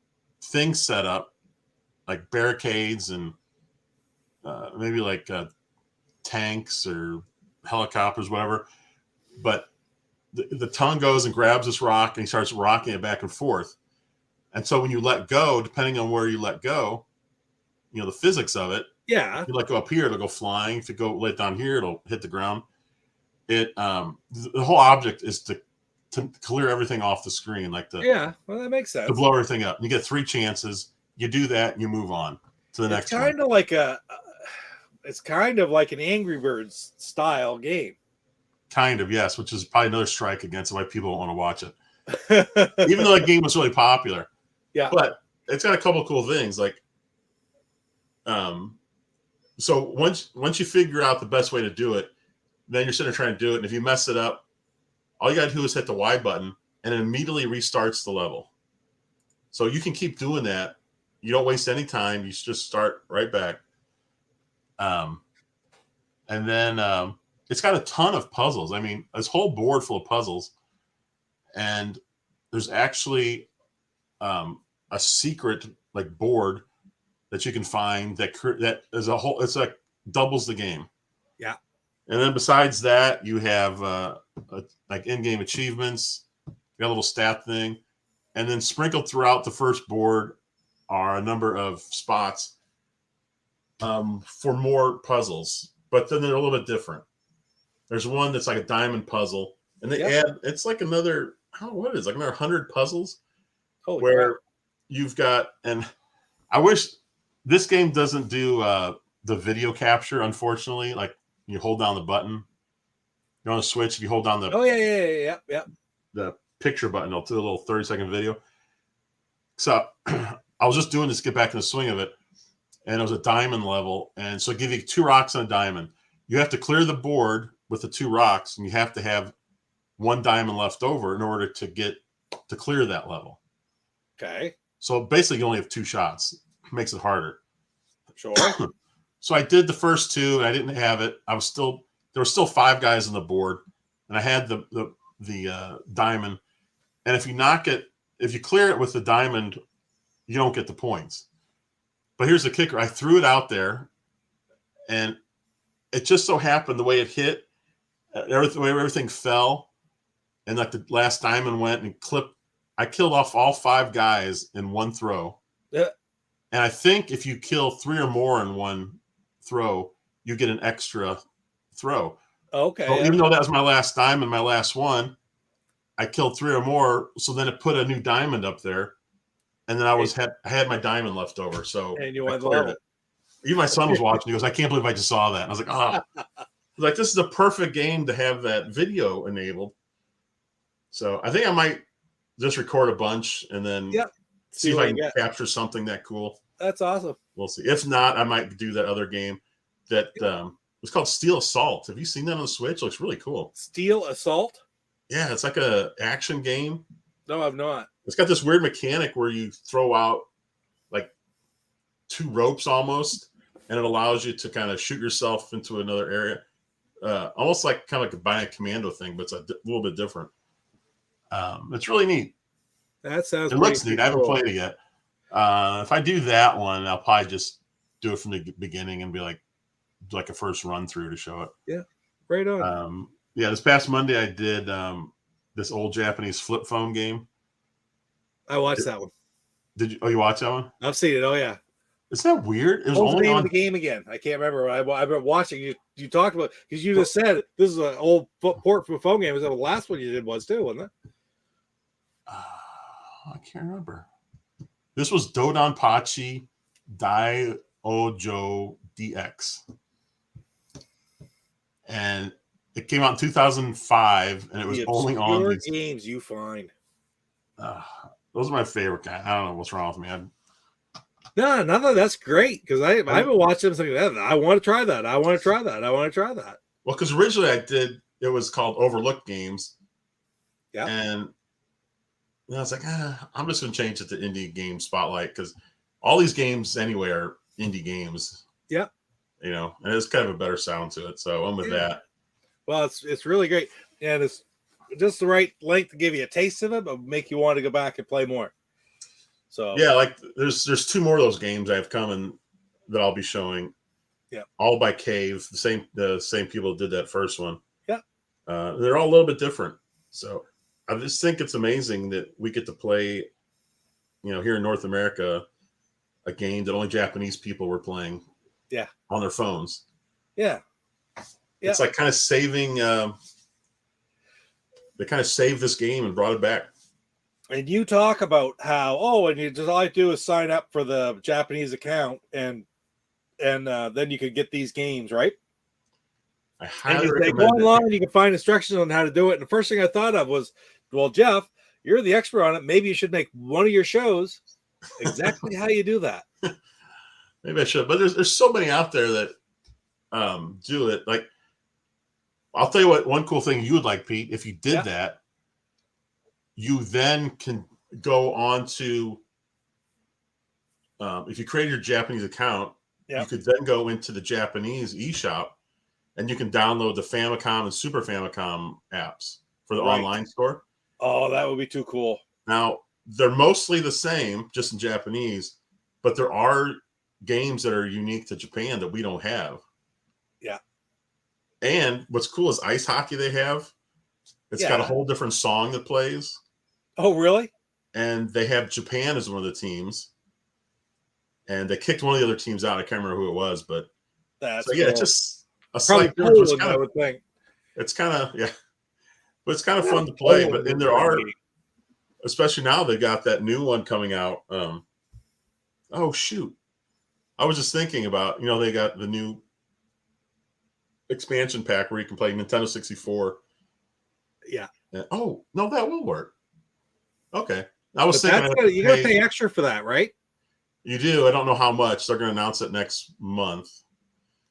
things set up like barricades and maybe like tanks or helicopters, whatever. But the tongue goes and grabs this rock and he starts rocking it back and forth. And so when you let go, depending on where you let go, the physics of it. Yeah. If you let go up here, it'll go flying. If you go lay it down here, it'll hit the ground. The whole object is to clear everything off the screen, well, that makes sense. To blow everything up. You get 3 chances. You do that, and you move on to the next one. It's kind of like an Angry Birds style game. Kind of, yes, which is probably another strike against why people don't want to watch it. Even though that game was really popular. Yeah. But it's got a couple of cool things. So once you figure out the best way to do it, then you're sitting there trying to do it. And if you mess it up, all you got to do is hit the Y button and it immediately restarts the level. So you can keep doing that. You don't waste any time. You just start right back. And then it's got a ton of puzzles. I mean, this whole board full of puzzles. And there's actually a secret board that you can find that is a whole. It's like doubles the game. Yeah. And then besides that, you have like in-game achievements. You got a little stat thing, and then sprinkled throughout the first board are a number of spots for more puzzles, but then they're a little bit different. There's one that's like a diamond puzzle, and they add. It's like another. What is it? Like another 100 puzzles. Holy where crap. You've got, and I wish this game doesn't do the video capture. Unfortunately, like you hold down the button. You're on a Switch. If you hold down the the picture button, it'll do a little 30-second video. So I was just doing this to get back in the swing of it, and it was a diamond level, and so it gives you 2 rocks and a diamond. You have to clear the board with the 2 rocks, and you have to have 1 diamond left over in order to clear that level. Okay. So basically, you only have 2 shots. It makes it harder. Sure. So I did the first 2, and I didn't have it. There were still 5 guys on the board, and I had the diamond. And if you clear it with the diamond, you don't get the points. But here's the kicker: I threw it out there, and it just so happened the way it hit, everything fell, and like the last diamond went and clipped. I killed off all 5 guys in 1 throw. Yeah. And I think if you kill 3 or more in 1 throw, you get an extra throw. Okay. So even though that was my last diamond, my last one, I killed 3 or more. So then it put a new diamond up there. and then I had my diamond left over, so And you I won the cleared level. it. Even my son was watching. He goes, "I can't believe I just saw that." And I was like, "Oh, like this is a perfect game to have that video enabled." So I think I might just record a bunch and then see if I can capture something that cool. That's awesome. We'll see. If not, I might do that other game that was called Steel Assault. Have you seen that on the Switch? It looks really cool. Steel Assault? Yeah, it's like a action game. No, I've not. It's got this weird mechanic where you throw out like 2 ropes almost, and it allows you to kind of shoot yourself into another area. Almost like kind of like a Bionic Commando thing, but it's a little bit different. It's really neat. That sounds. It looks neat. I haven't played it yet. If I do that one, I'll probably just do it from the beginning and be like a first run through to show it. Yeah, right on. Yeah, this past Monday I did this old Japanese flip phone game. I watched that one. Did you? Oh, you watched that one? I've seen it. Oh yeah. Isn't that weird? It was What was only the name on of the game again? I can't remember. I've been watching you. You talked about because you just said this is an old port from a phone game. Was that the last one you did was too, wasn't it? I can't remember. This was Dodonpachi Dai Ojo DX. And it came out in 2005, and it was only on these games you find. Those are my favorite guys. I don't know what's wrong with me. No, that's great because I've been watching them saying that I want to try that. I want to try that. I want to try that. Well, because originally it was called Overlooked Games. Yeah. And I was like, I'm just going to change it to Indie Game Spotlight because all these games anyway are indie games. Yeah. You know, and it's kind of a better sound to it. So I'm with that. Well, it's really great. And it's just the right length to give you a taste of it, but make you want to go back and play more. So yeah, like there's 2 more of those games I have coming that I'll be showing. Yeah. All by Cave, the same people did that first one. Yeah. They're all a little bit different. So I just think it's amazing that we get to play, here in North America, a game that only Japanese people were playing. Yeah. On their phones. Yeah. It's like kind of saving. They kind of saved this game and brought it back. And you talk about how and you just all you do is sign up for the Japanese account and then you could get these games, right? I highly go recommend it. online, you can find instructions on how to do it. And the first thing I thought of was, well, Jeff, you're the expert on it. Maybe you should make one of your shows exactly how you do that. Maybe I should, but there's so many out there that do it. Like, I'll tell you what, one cool thing you would like, Pete, if you did that, you then can go on to, if you create your Japanese account, you could then go into the Japanese eShop and you can download the Famicom and Super Famicom apps for the online store. Oh, that would be too cool. Now, they're mostly the same, just in Japanese, but there are games that are unique to Japan that we don't have. Yeah. And what's cool is ice hockey they have. It's got a whole different song that plays. Oh, really? And they have Japan as one of the teams. And they kicked one of the other teams out. I can't remember who it was, but that's so, yeah, cool. it's just a Probably slight difference. Poland, I would think. It's kind of but it's kind of fun to play. But then there are, especially now they got that new one coming out. Oh shoot. I was just thinking about, they got the new expansion pack where you can play Nintendo 64. Yeah. And, oh, no, that will work. Okay. I was thinking you got to pay extra for that, right? You do. I don't know how much. They're going to announce it next month.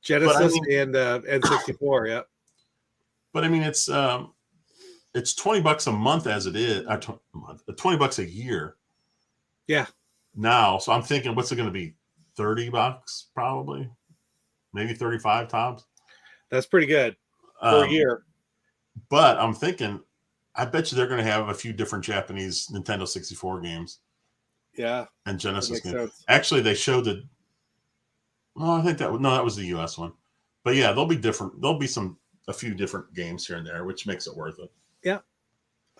Genesis and N64, yeah. But I mean, it's $20 a month as it is. $20 a year. Yeah. Now, so I'm thinking, what's it going to be? $30 probably, maybe 35 tops. That's pretty good for a year. But I'm thinking, I bet you they're going to have a few different Japanese Nintendo 64 games. Yeah. And Genesis games. Sense. Actually, they showed the. Oh, I think that was the US one. But yeah, they'll be different. There'll be a few different games here and there, which makes it worth it. Yeah.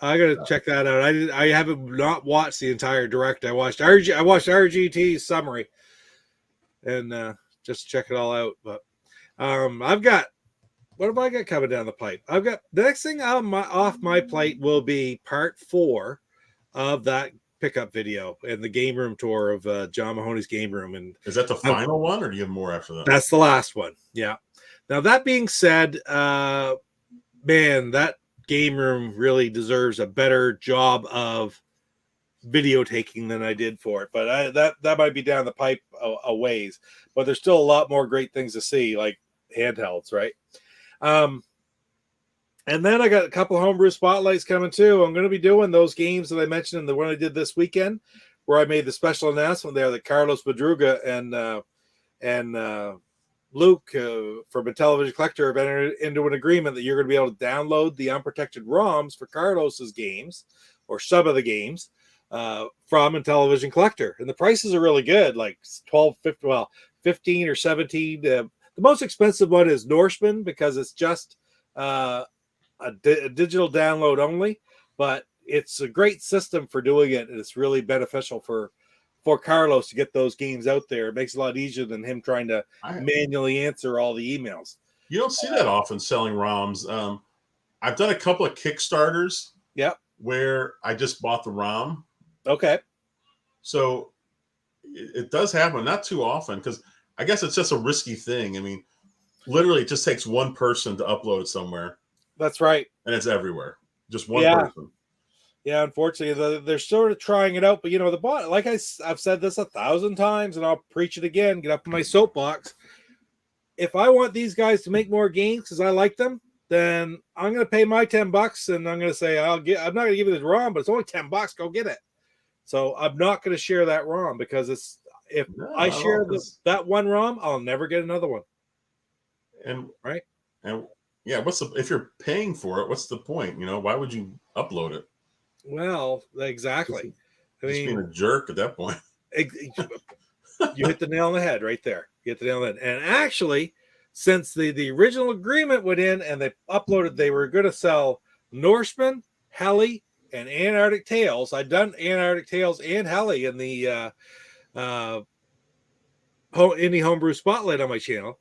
I got to check that out. I haven't not watched the entire direct. I watched RGT's summary and just check it all out. But I've got, what have I got coming down the pipe? I've got the next thing off my plate will be part 4 of that pickup video and the game room tour of John Mahoney's game room. And Is that the final one, or do you have more after that? that's the last one. Yeah. Now, that being said, man, that game room really deserves a better job of video taking than I did for it. But that might be down the pipe a ways. But there's still a lot more great things to see, like handhelds, right? And then I got a couple of homebrew spotlights coming too. I'm going to be doing those games that I mentioned in the one I did this weekend, where I made the special announcement there that Carlos Madruga and Luke from A Television Collector have entered into an agreement that you're going to be able to download the unprotected ROMs for Carlos's games, or some of the games, from A Television Collector. And the prices are really good, like 15 or 17. The most expensive one is Norseman, because it's just a digital download only, but it's a great system for doing it, and it's really beneficial for Carlos to get those games out there. It makes it a lot easier than him trying to manually answer all the emails. You don't see that often selling ROMs. I've done a couple of Kickstarters. Yep. Where I just bought the ROM. Okay. So it does happen, not too often, because I guess it's just a risky thing. I mean, literally, it just takes one person to upload somewhere. That's right. And it's everywhere. Just one person. Yeah, unfortunately, they're sort of trying it out. But, the bot, like I've said this 1,000 times, and I'll preach it again, get up in my soapbox. If I want these guys to make more games because I like them, then I'm going to pay my $10, and I'm going to say, I'm not going to give you the ROM, but it's only $10. Go get it. So I'm not going to share that ROM, because if I share that one ROM, I'll never get another one. And right. And yeah, if you're paying for it, what's the point? Why would you upload it? Well, exactly. Just being a jerk at that point. You hit the nail on the head right there. You hit the nail on the head. And actually, since the original agreement went in and they uploaded, they were going to sell Norseman, Heli, and Antarctic Tales. I'd done Antarctic Tales and Heli in the Indie Homebrew Spotlight on my channel.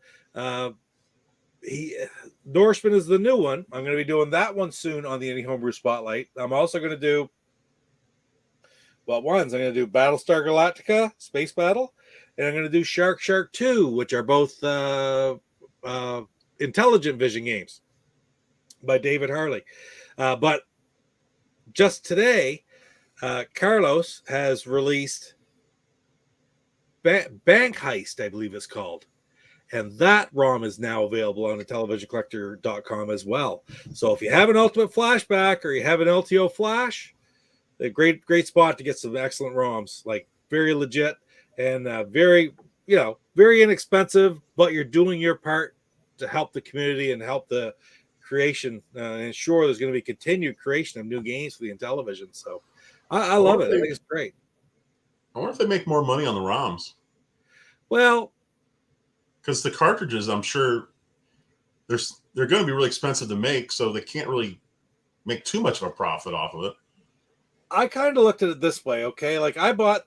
Norseman is the new one. I'm going to be doing that one soon on the Indie Homebrew Spotlight. I'm also going to do I'm going to do Battlestar Galactica, Space Battle, and I'm going to do Shark 2, which are both Intelligent Vision games by David Harley. But just today, Carlos has released Bank Heist, I believe it's called. And that ROM is now available on televisioncollector.com as well. So if you have an Ultimate Flashback or you have an LTO Flash, a great spot to get some excellent ROMs, like very legit and very inexpensive, but you're doing your part to help the community and help the creation and ensure there's going to be continued creation of new games for the Intellivision. So I love it. I think it's great. I wonder if they make more money on the ROMs. Well, because the cartridges, I'm sure they're going to be really expensive to make, so they can't really make too much of a profit off of it. I kind of looked at it this way, okay? Like I bought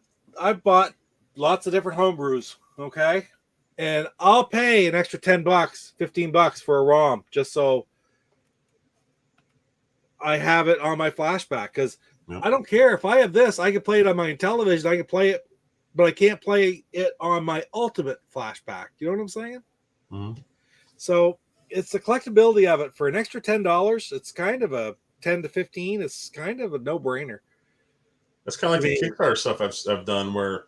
lots of different homebrews, okay? And I'll pay an extra $10, $15 for a ROM just so I have it on my flashback. Because I don't care if I have this, I can play it on my Intellivision, I can play it, but I can't play it on my Ultimate Flashback. You know what I'm saying? Mm-hmm. So it's the collectability of it. For an extra $10, it's kind of a 10 to 15. It's kind of a no-brainer. That's kind of like the Kickstarter stuff I've done, where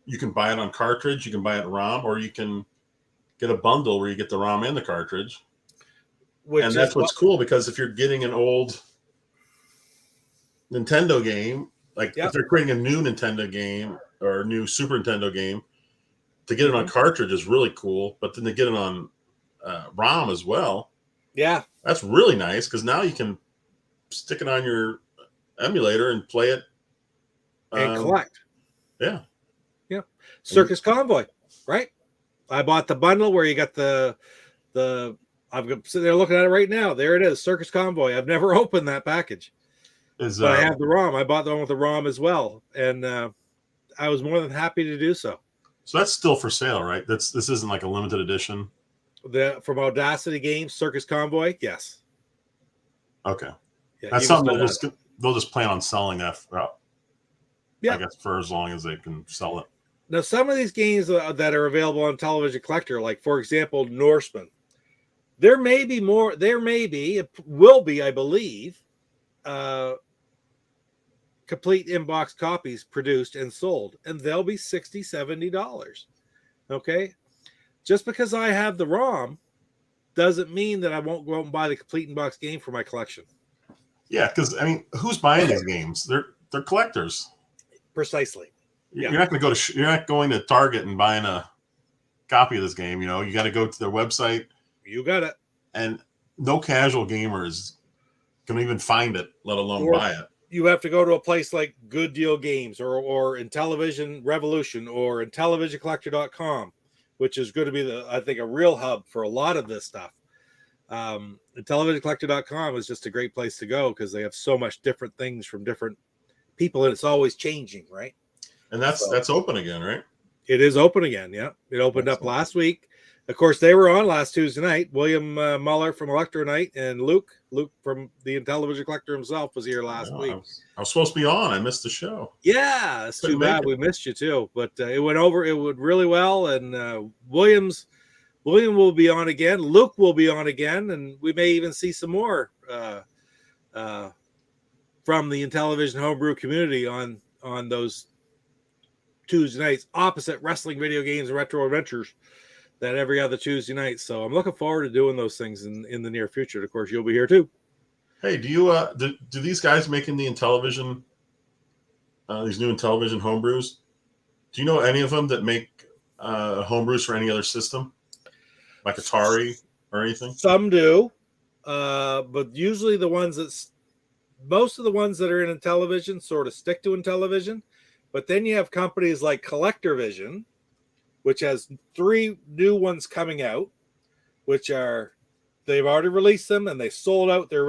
you can buy it on cartridge, you can buy it ROM, or you can get a bundle where you get the ROM and the cartridge. And that's what's cool, because if you're getting an old Nintendo game, like if they're creating a new Nintendo game or a new Super Nintendo game, to get it on cartridge is really cool. But then to get it on ROM as well, that's really nice, because now you can stick it on your emulator and play it and collect. Yeah. Circus Convoy, right? I bought the bundle where you got the I'm sitting there looking at it right now. There it is, Circus Convoy. I've never opened that package. But I have the ROM. I bought the one with the ROM as well, and I was more than happy to do so. So that's still for sale, right? This isn't like a limited edition. From Audacity Games, Circus Convoy, yes. Okay, Yeah, that's something they'll just plan on selling that. Yeah. I guess for as long as they can sell it. Now, some of these games that are available on Television Collector, like for example, Norseman, there may be more. There may be, it will be, I believe, complete inbox copies produced and sold, and they'll be $60, $70. Okay, just because I have the ROM doesn't mean that I won't go out and buy the complete inbox game for my collection. Yeah, because I mean, who's buying these games? They're collectors. Precisely. You're not going to you're not going to Target and buying a copy of this game. You know, you got to go to their website. You got it. And no casual gamer is going to even find it, let alone buy it. You have to go to a place like Good Deal Games or Intellivision Revolution or IntellivisionCollector.com, which is going to be I think a real hub for a lot of this stuff. IntellivisionCollector.com is just a great place to go because they have so much different things from different people, and it's always changing, right? And that's open again, right? It is open again. Yeah, it opened up last week. Of course, they were on last Tuesday night. William Muller from Electro Night and Luke from the Intellivision Collector himself was here last week. I was supposed to be on. I missed the show. Yeah, it's too bad we missed you too. But it went over. It went really well. And William will be on again. Luke will be on again, and we may even see some more from the Intellivision homebrew community on those Tuesday nights, opposite wrestling, video games, and retro adventures, that every other Tuesday night. So I'm looking forward to doing those things in the near future. Of course, you'll be here too. Hey, do you do these guys making the Intellivision these new Intellivision homebrews? Do you know any of them that make homebrews for any other system, like Atari or anything? Some do, but usually most of the ones that are in Intellivision sort of stick to Intellivision. But then you have companies like CollectorVision, which has 3 new ones coming out, which are, they've already released them and they sold out their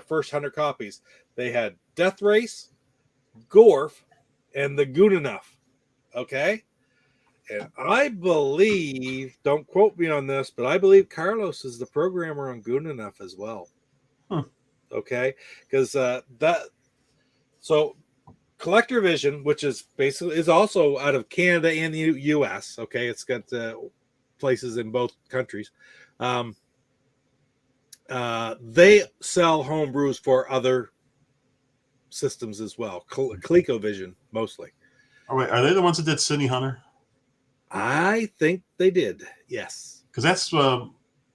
first 100 copies. They had Death Race, Gorf, and the Goonenuff. Okay. And I believe, don't quote me on this, but I believe Carlos is the programmer on Goonenuff as well. Okay. Because so CollectorVision, which is also out of Canada and the US. Okay, it's got places in both countries. They sell homebrews for other systems as well. ColecoVision mostly. Oh wait, are they the ones that did Sydney Hunter? I think they did. Yes, because that's the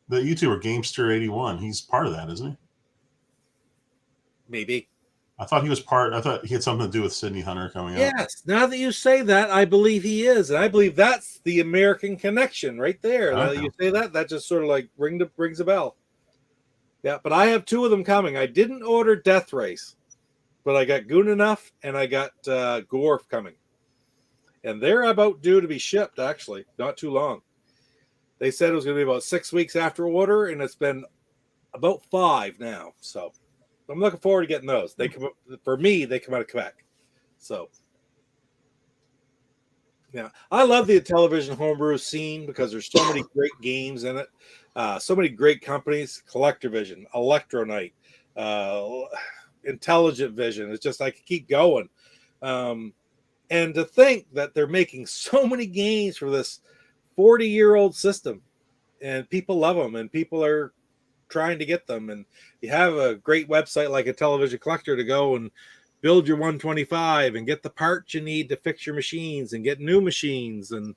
YouTuber Gamester81. He's part of that, isn't he? Maybe. I thought he was I thought he had something to do with Sydney Hunter coming out. Yes. Now that you say that, I believe he is. And I believe that's the American connection right there. Now that you say that just sort of like rings a bell. Yeah, but I have 2 of them coming. I didn't order Death Race, but I got Goonenuff and I got Gorf coming. And they're about due to be shipped, actually. Not too long. They said it was going to be about 6 weeks after order, and it's been about 5 now. So I'm looking forward to getting those. They come for me. They come out of Quebec, so yeah. I love the Intellivision homebrew scene because there's so many great games in it, so many great companies. CollectorVision, Electro Night, Intelligent Vision. It's just I could keep going, and to think that they're making so many games for this 40-year-old system, and people love them, and people are trying to get them, and you have a great website like Intellivision Collector to go and build your 125 and get the parts you need to fix your machines and get new machines and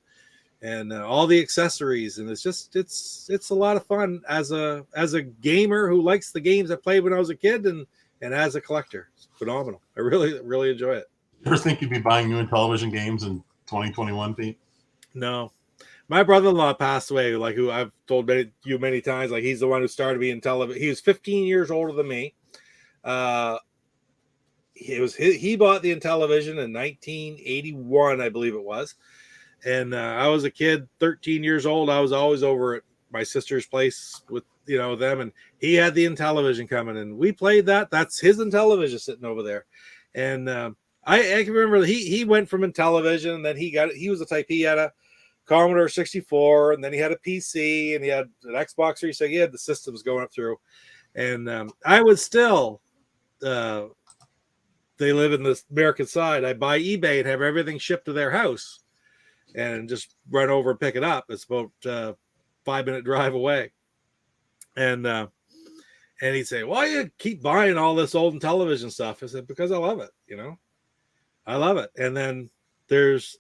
all the accessories, and it's a lot of fun as a gamer who likes the games I played when I was a kid, and as a collector. It's phenomenal. I really enjoy it. You ever think you'd be buying new Intellivision games in 2021, Pete? No. My brother-in-law passed away, like who I've told you many times, like he's the one who started me in television. He was 15 years older than me. He bought the Intellivision in 1981, I believe it was. And I was a kid, 13 years old. I was always over at my sister's place with them, and he had the Intellivision coming, and we played that. That's his Intellivision sitting over there. And I can remember he went from Intellivision, and then he was the type, he had a Commodore 64, and then he had a PC, and he had an Xbox 360. He had the systems going up through, and I would still they live in the American side, I buy eBay and have everything shipped to their house and just run over and pick it up. It's about 5-minute drive away. And he'd say, why you keep buying all this old television stuff? I said, because I love it, I love it. And then there's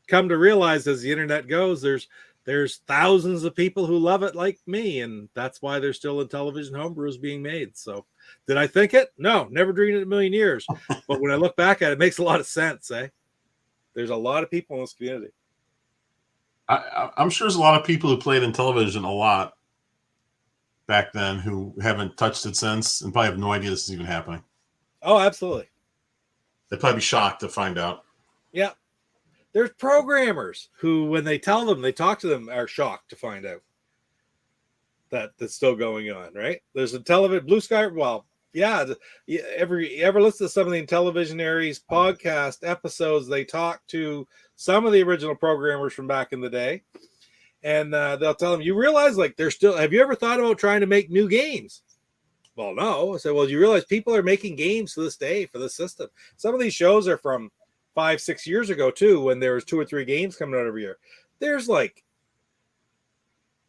come to realize as the internet goes, there's thousands of people who love it like me. And that's why there's still in television homebrews being made. So did I think it? No, never dreamed it in a million years. But when I look back at it, it makes a lot of sense. There's a lot of people in this community. I'm sure there's a lot of people who played in television a lot back then who haven't touched it since and probably have no idea this is even happening. Oh, absolutely. They'd probably be shocked to find out. Yeah. There's programmers who, when they tell them, they talk to them, are shocked to find out that that's still going on, right? There's a television, Blue Sky. Well, yeah. Ever listen to some of the Televisionaries podcast episodes? They talk to some of the original programmers from back in the day. And they'll tell them, you realize, like, have you ever thought about trying to make new games? Well, no. I said, well, you realize people are making games to this day for this system. Some of these shows are from 5-6 years ago, too, when there was 2 or 3 games coming out every year. There's like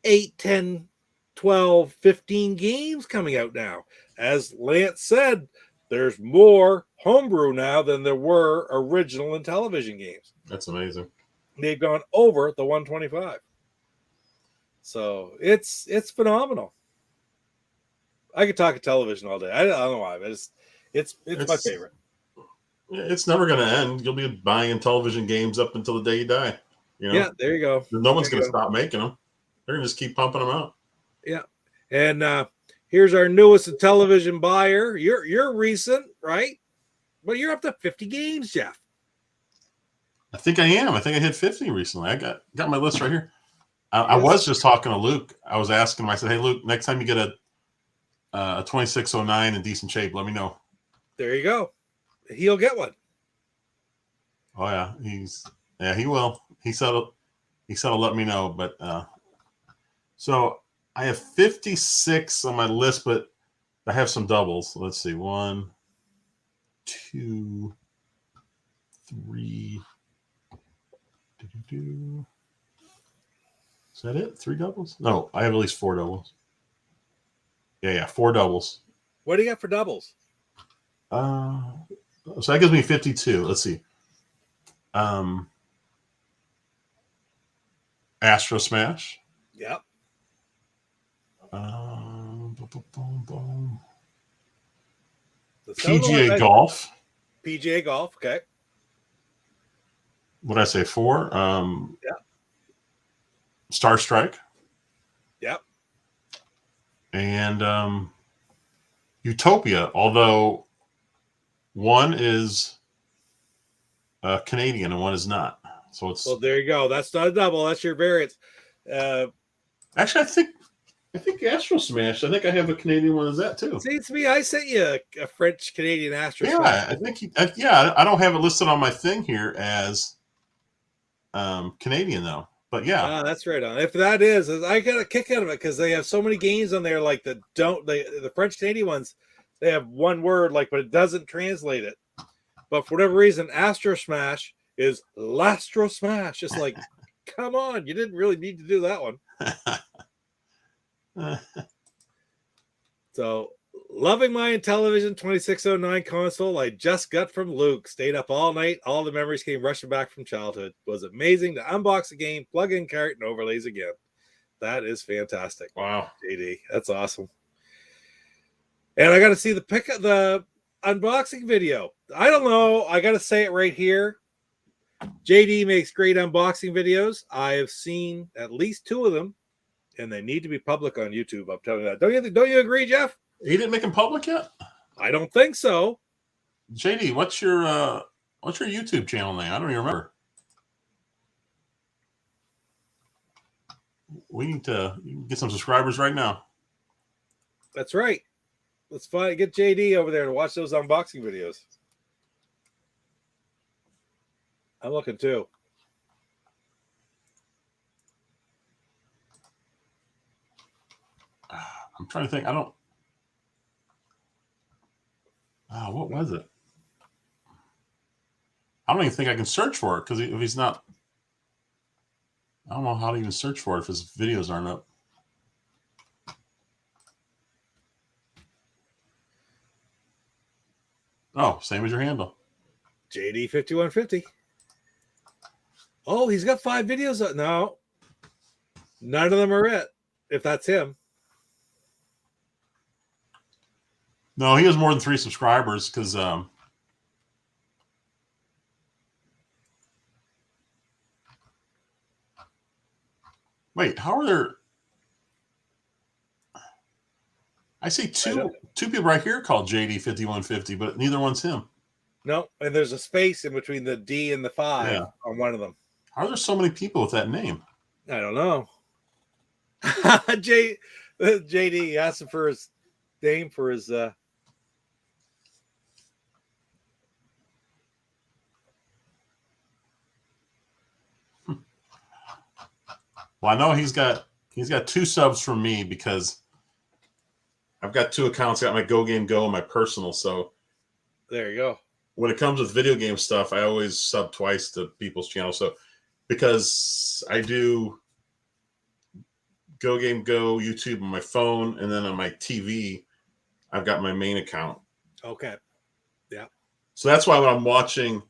8, 10, 12, 15 games coming out now. As Lance said, there's more homebrew now than there were original and television games. That's amazing. They've gone over the 125. So it's phenomenal. I could talk of television all day. I don't know why, but it's my favorite. It's never going to end. You'll be buying television games up until the day you die. Yeah, there you go. No one's going to stop making them. They're going to just keep pumping them out. Yeah, and here's our newest television buyer. You're recent, right? But you're up to 50 games, Jeff. I think I am. I think I hit 50 recently. I got my list right here. I was just talking to Luke. I was asking him. I said, "Hey, Luke, next time you get a 2609 in decent shape, let me know." There you go. He'll get one. Oh yeah, he will. He said he'll let me know. But so I have 56 on my list, but I have some doubles. Let's see, 1, 2, 3. Is that it? 3 doubles? No, I have at least 4 doubles. Yeah, 4 doubles. What do you got for doubles? So that gives me 52. Let's see. Astro Smash. Yep. PGA Golf. PGA Golf. Okay. What did I say? 4. Yeah. Star Strike. Yep. And Utopia, although one is Canadian and one is not. So it's there you go. That's not a double. That's your variance. Actually, I think Astro Smash. I think I have a Canadian one as that too. Seems to me, I sent you a French Canadian Astro Smash. I think. I don't have it listed on my thing here as Canadian though. But yeah, that's right on. If that is, I got a kick out of it because they have so many games on there. Like the French Canadian ones, they have one word but it doesn't translate it. But for whatever reason, Astro Smash is Lastro Smash. Just like, come on, you didn't really need to do that one. So, loving my Intellivision 2609 console I just got from Luke. Stayed up all night. All the memories came rushing back from childhood. It was amazing to unbox the game, plug in cart, and overlays again. That is fantastic. Wow. JD, that's awesome. And I got to see the unboxing video. I don't know. I got to say it right here. JD makes great unboxing videos. I have seen at least 2 of them, and they need to be public on YouTube. I'm telling you that. Don't you agree, Jeff? He didn't make them public yet? I don't think so. JD, what's your YouTube channel name? I don't even remember. We need to get some subscribers right now. That's right. Let's get JD over there to watch those unboxing videos. I'm looking too. I'm trying to think. I don't. What was it? I don't even think I can search for it because if he's not, I don't know how to even search for it if his videos aren't up. Oh, same as your handle. JD5150. Oh, he's got 5 videos up. No, none of them are it. If that's him. No, he has more than 3 subscribers because wait, how are there? I see two people right here called JD5150, but neither one's him. No, and there's a space in between the D and the 5 on one of them. How are there so many people with that name? I don't know. JD asked him for his name for his Well, I know he's got 2 subs from me because I've got 2 accounts. I got my GoGameGo and my personal. So there you go. When it comes with video game stuff, I always sub twice to people's channels. So because I do GoGameGo YouTube on my phone, and then on my TV, I've got my main account. Okay. Yeah. So that's why when I'm watching,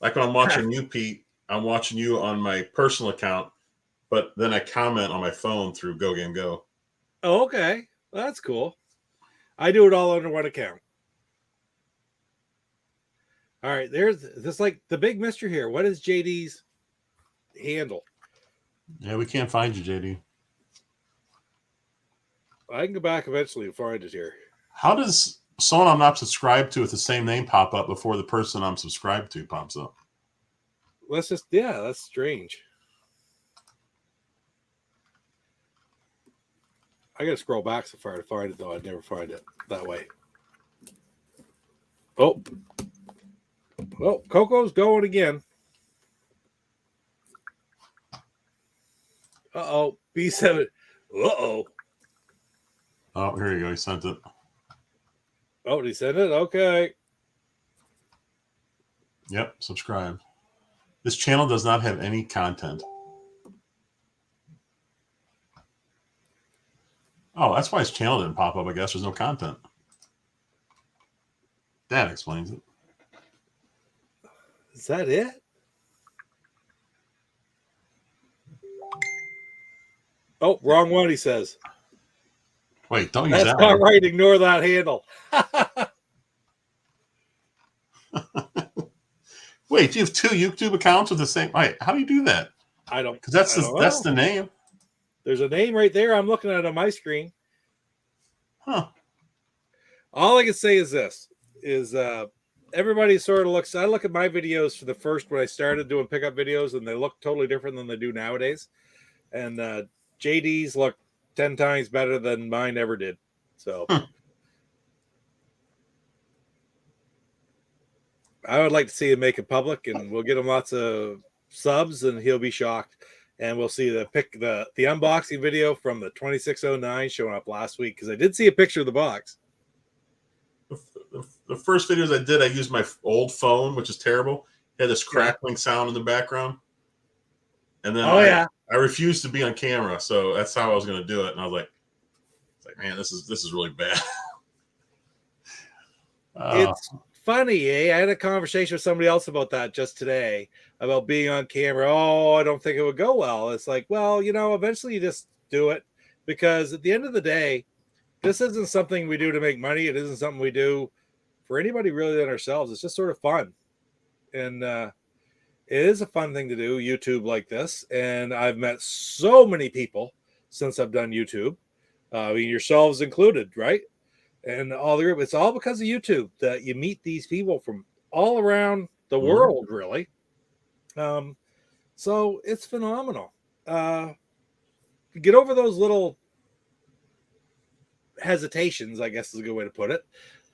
like when I'm watching you, Pete, I'm watching you on my personal account, but then I comment on my phone through GoGameGo. Oh, okay. Well, that's cool. I do it all under one account. All right. There's this like the big mystery here. What is JD's handle? Yeah, we can't find you, JD. I can go back eventually and find it here. How does someone I'm not subscribed to with the same name pop up before the person I'm subscribed to pops up? That's strange. I gotta scroll back so far to find it, though. I'd never find it that way. Oh. Well, Coco's going again. Uh-oh. B7. Uh-oh. Oh, here you go. He sent it. Oh, did he send it? Okay. Yep, subscribe. This channel does not have any content. Oh, that's why his channel didn't pop up, I guess. There's no content. That explains it. Is that it? Oh, wrong one, he says. Wait, don't use that That's not one. right. Ignore that handle. Wait, do you have 2 YouTube accounts with the same? Wait, how do you do that? I don't. Because that's the name. There's a name right there. I'm looking at it on my screen. Huh. All I can say is this: everybody sort of looks. I look at my videos for the first when I started doing pickup videos, and they look totally different than they do nowadays. And JD's look 10 times better than mine ever did. So I would like to see him make it public, and we'll get him lots of subs, and he'll be shocked. And we'll see the unboxing video from the 2609 showing up last week, because I did see a picture of the box. The first videos I did, I used my old phone, which is terrible. It had this crackling sound in the background. And then I refused to be on camera, so that's how I was going to do it. And I was like, man, this is really bad. It's funny, eh? I had a conversation with somebody else about that just today, about being on camera. Oh, I don't think it would go well. It's like, well, eventually you just do it, because at the end of the day, this isn't something we do to make money. It isn't something we do for anybody really than ourselves. It's just sort of fun. And it is a fun thing to do, YouTube like this. And I've met so many people since I've done YouTube, yourselves included, right? And it's all because of YouTube that you meet these people from all around the world, really. So it's phenomenal. Get over those little hesitations, I guess is a good way to put it,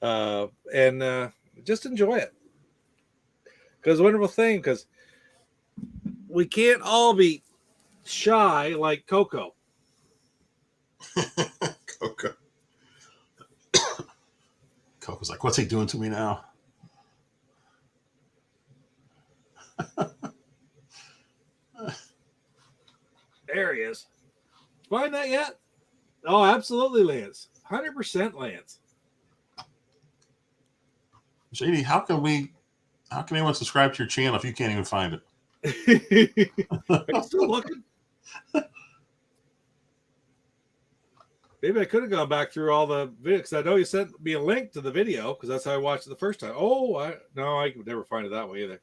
and just enjoy it. Because wonderful thing, because we can't all be shy like Coco. Coco. Coco's like, what's he doing to me now? Not yet. Oh, absolutely, Lance. 100% Lance. JD, how can anyone subscribe to your channel if you can't even find it? Are you still looking? Maybe I could have gone back through all the videos because I know you sent me a link to the video because that's how I watched it the first time. Oh, I could never find it that way either.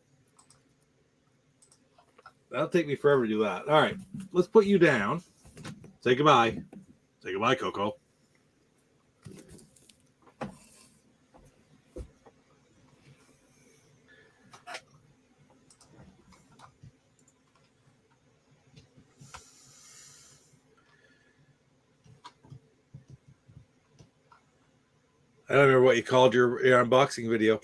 That'll take me forever to do that. All right, let's put you down. Say goodbye. Say goodbye, Coco. I don't remember what you called your unboxing video.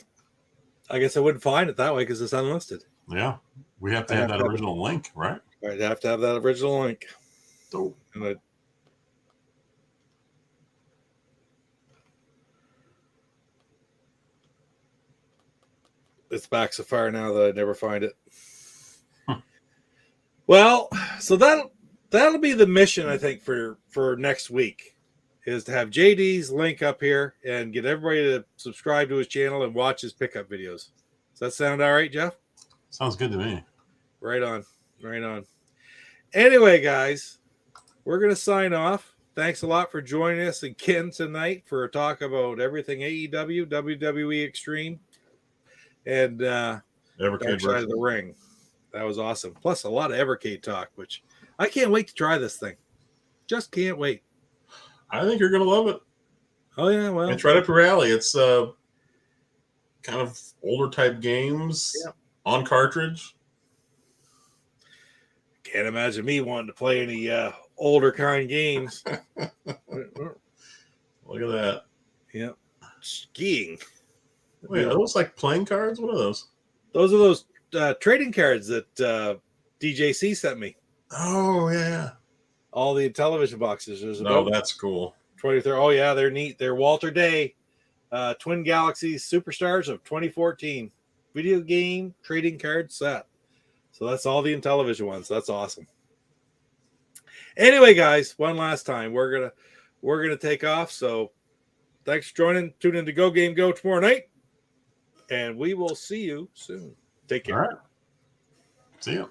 I guess I wouldn't find it that way because it's unlisted. Yeah. We have to have that original link, right? I'd have to have that original link. So, And it's back so far now that I never find it. Well, so that'll be the mission, I think, for next week, is to have JD's link up here and get everybody to subscribe to his channel and watch his pickup videos. Does that sound all right, Jeff? sounds good to me. Right on. Right on. Anyway, guys, we're going to sign off. Thanks a lot for joining us again tonight for a talk about everything AEW, WWE Extreme, and Dark Side of the Ring. That was awesome. Plus a lot of Evercade talk, which I can't wait to try this thing. Just can't wait. I think you're going to love it. Oh, yeah. Well, It's right up your alley. It's kind of older type games on cartridge. Can't imagine me wanting to play any older kind games. Look at that. Yeah. Skiing. Wait, are those like playing cards? What are those? Those are those trading cards that DJC sent me. Oh, yeah. All the television boxes. There's Oh, that's cool. 23. Oh, yeah, they're neat. They're Walter Day Twin Galaxies Superstars of 2014 video game trading card set. So that's all the Intellivision ones. That's awesome. Anyway, guys, one last time, we're gonna take off. So thanks for joining. Tune in to Go Game Go tomorrow night, and we will see you soon. Take care. All right. See you.